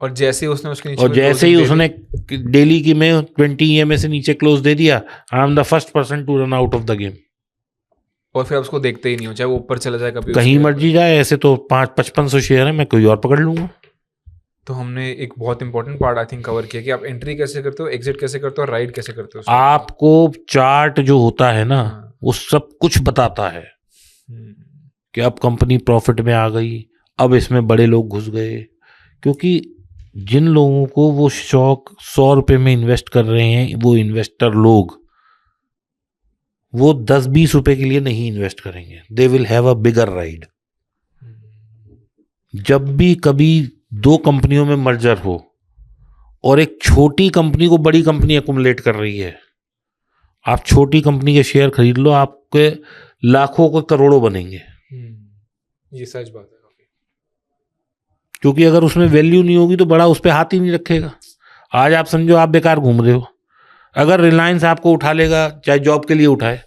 और जैसे ही उसने उसके नीचे और जैसे ही उसने डेली की में 20 EMA से नीचे क्लोज दे दिया, I am the first person to run out of the game. और फिर आप उसको देखते ही नहीं हो, चाहे वो ऊपर चला जाए कभी कहीं मर्जी जाए। ऐसे तो 5500 शेयर है, मैं कोई और पकड़ लूंगा। तो हमने एक बहुत important part I think cover किया कि आप एंट्री कैसे करते हो, एग्जिट कैसे करते हो, राइड कैसे करते हो। आपको चार्ट जो होता है ना वो सब कुछ बताता है कि अब कंपनी प्रॉफिट में आ गई, अब इसमें बड़े लोग घुस गए। क्योंकि जिन लोगों को वो शौक 100 रुपए में इन्वेस्ट कर रहे हैं, वो इन्वेस्टर लोग वो 10-20 रुपए के लिए नहीं इन्वेस्ट करेंगे। They will have a bigger ride. जब भी कभी दो कंपनियों में मर्जर हो और एक छोटी कंपनी को बड़ी कंपनी अकुमुलेट कर रही है, आप छोटी कंपनी के शेयर खरीद लो, आपके लाखों को करोड़ों बनेंगे। ये सच बात है। क्योंकि अगर उसमें वैल्यू नहीं होगी तो बड़ा उस पर हाथ ही नहीं रखेगा। आज आप समझो आप बेकार घूम रहे हो, अगर रिलायंस आपको उठा लेगा, चाहे जॉब के लिए उठाए,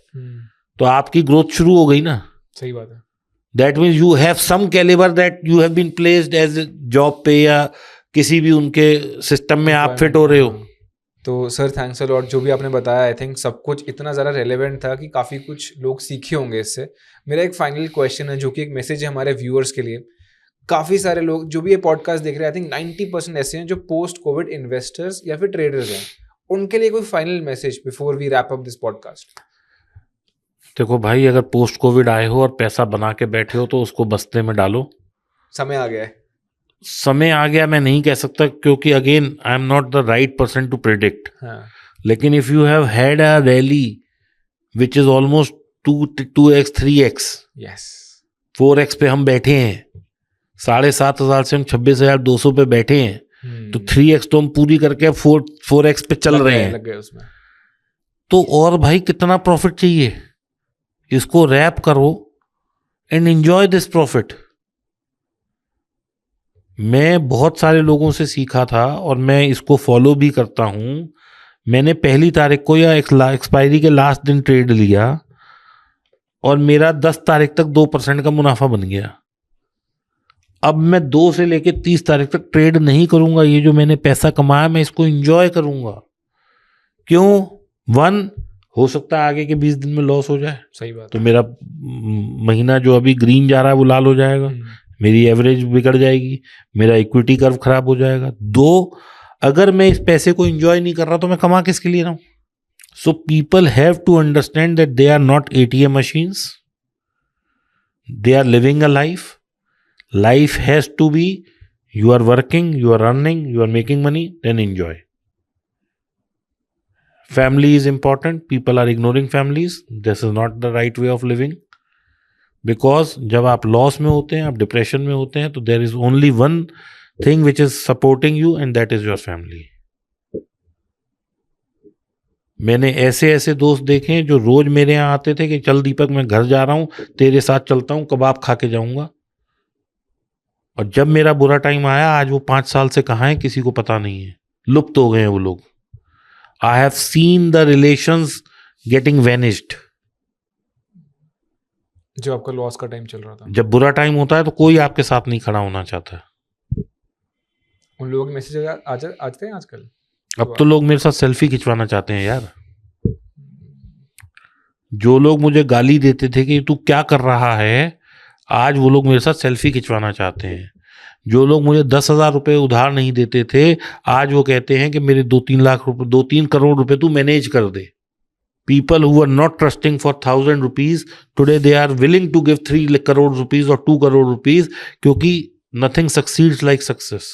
तो आपकी ग्रोथ शुरू हो गई ना। सही बात है। That means you have some calibre that you have been placed as job पे या किसी भी उनके सिस्टम में आप फिट हो रहे हो। तो सर थैंक्स अ लॉट, जो भी आपने बताया आई थिंक सब कुछ इतना ज़्यादा रेलेवेंट था कि काफ़ी कुछ लोग सीखे होंगे इससे। मेरा एक फाइनल क्वेश्चन है जो कि एक मैसेज है हमारे व्यूअर्स के लिए। काफ़ी सारे लोग जो भी ये पॉडकास्ट देख रहे हैं, आई थिंक 90% ऐसे हैं जो पोस्ट कोविड इन्वेस्टर्स या फिर ट्रेडर्स हैं। उनके लिए कोई final message before we wrap up this podcast? देखो भाई, अगर पोस्ट कोविड आए हो और पैसा बना के बैठे हो तो उसको बस्ते में डालो। समय आ गया है। समय आ गया मैं नहीं कह सकता, क्योंकि again I am not the right person to predict. लेकिन if you have had a rally which is almost 2x 3x, yes 4x पे हम बैठे हैं, 7,500 से हम 26,200 पे बैठे हैं, तो 3x तो हम पूरी करके 4x पे चल रहे हैं। लग गए उसमें। तो और भाई कितना प्रॉफिट चाहिए? इसको रैप करो एंड एंजॉय दिस प्रॉफिट। मैं बहुत सारे लोगों से सीखा था और मैं इसको फॉलो भी करता हूं। मैंने 1 तारीख को या एक्सपायरी के लास्ट दिन ट्रेड लिया और मेरा 10 तारीख तक 2% का मुनाफा बन गया। अब मैं 2 से लेके 30 तारीख तक ट्रेड नहीं करूंगा। ये जो मैंने पैसा कमाया मैं इसको एंजॉय करूंगा। क्यों? 1, हो सकता है आगे के 20 दिन में लॉस हो जाए। सही बात। तो मेरा महीना जो अभी ग्रीन जा रहा है वो लाल हो जाएगा, मेरी एवरेज बिगड़ जाएगी, मेरा इक्विटी कर्व खराब हो जाएगा। 2, अगर मैं इस पैसे को एंजॉय नहीं कर रहा तो मैं कमा किसके लिए रहा हूं? So people have to understand that they are not ATM machines, they are living a life. Life has to be, you are working, you are earning, you are making money, then enjoy. Family is important. People are ignoring families. This is not the right way of living. Because जब आप loss में होते हैं, आप depression में होते हैं, तो there is only one thing which is supporting you and that is your family. मैंने ऐसे ऐसे दोस्त देखे हैं जो रोज मेरे यहाँ आते थे कि चल दीपक मैं घर जा रहा हूँ, तेरे साथ चलता हूँ, कबाब खा के जाऊंगा। और जब मेरा बुरा टाइम आया, आज वो 5 साल से कहाँ है किसी को पता नहीं है, लुप्त हो गए हैं वो लोग। I have seen the relations getting vanished. जो आपका लॉस का टाइम चल रहा था, जब बुरा टाइम होता है तो कोई आपके साथ नहीं खड़ा होना चाहता। उन लोगों के मैसेज आते हैं आजकल। अब तो लोग मेरे साथ सेल्फी खिंचवाना चाहते हैं यार। जो लोग मुझे गाली देते थे कि तू क्या कर रहा है, आज वो लोग मेरे साथ सेल्फी खिंचवाना चाहते हैं। जो लोग मुझे 10,000 रुपये उधार नहीं देते थे, आज वो कहते हैं कि मेरे 2-3 लाख रुपए, 2-3 करोड़ रुपए तू मैनेज कर दे। People who were not trusting for 1,000 rupees, today they are willing to give 3 crore rupees or 2 crore rupees, क्योंकि nothing succeeds like success।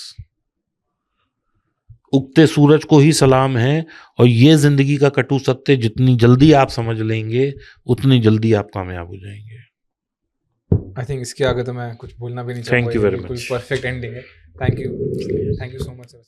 उगते सूरज को ही सलाम है, और ये जिंदगी का कटु सत्य जितनी जल्दी आप समझ लेंगे, उतनी जल्दी आप कामयाब हो जाएंगे। आई थिंक इसके आगे तो मैं कुछ बोलना भी नहीं Thank चाहूँगा, you ये very बिल्कुल much। परफेक्ट एंडिंग है। Thank you so much sir.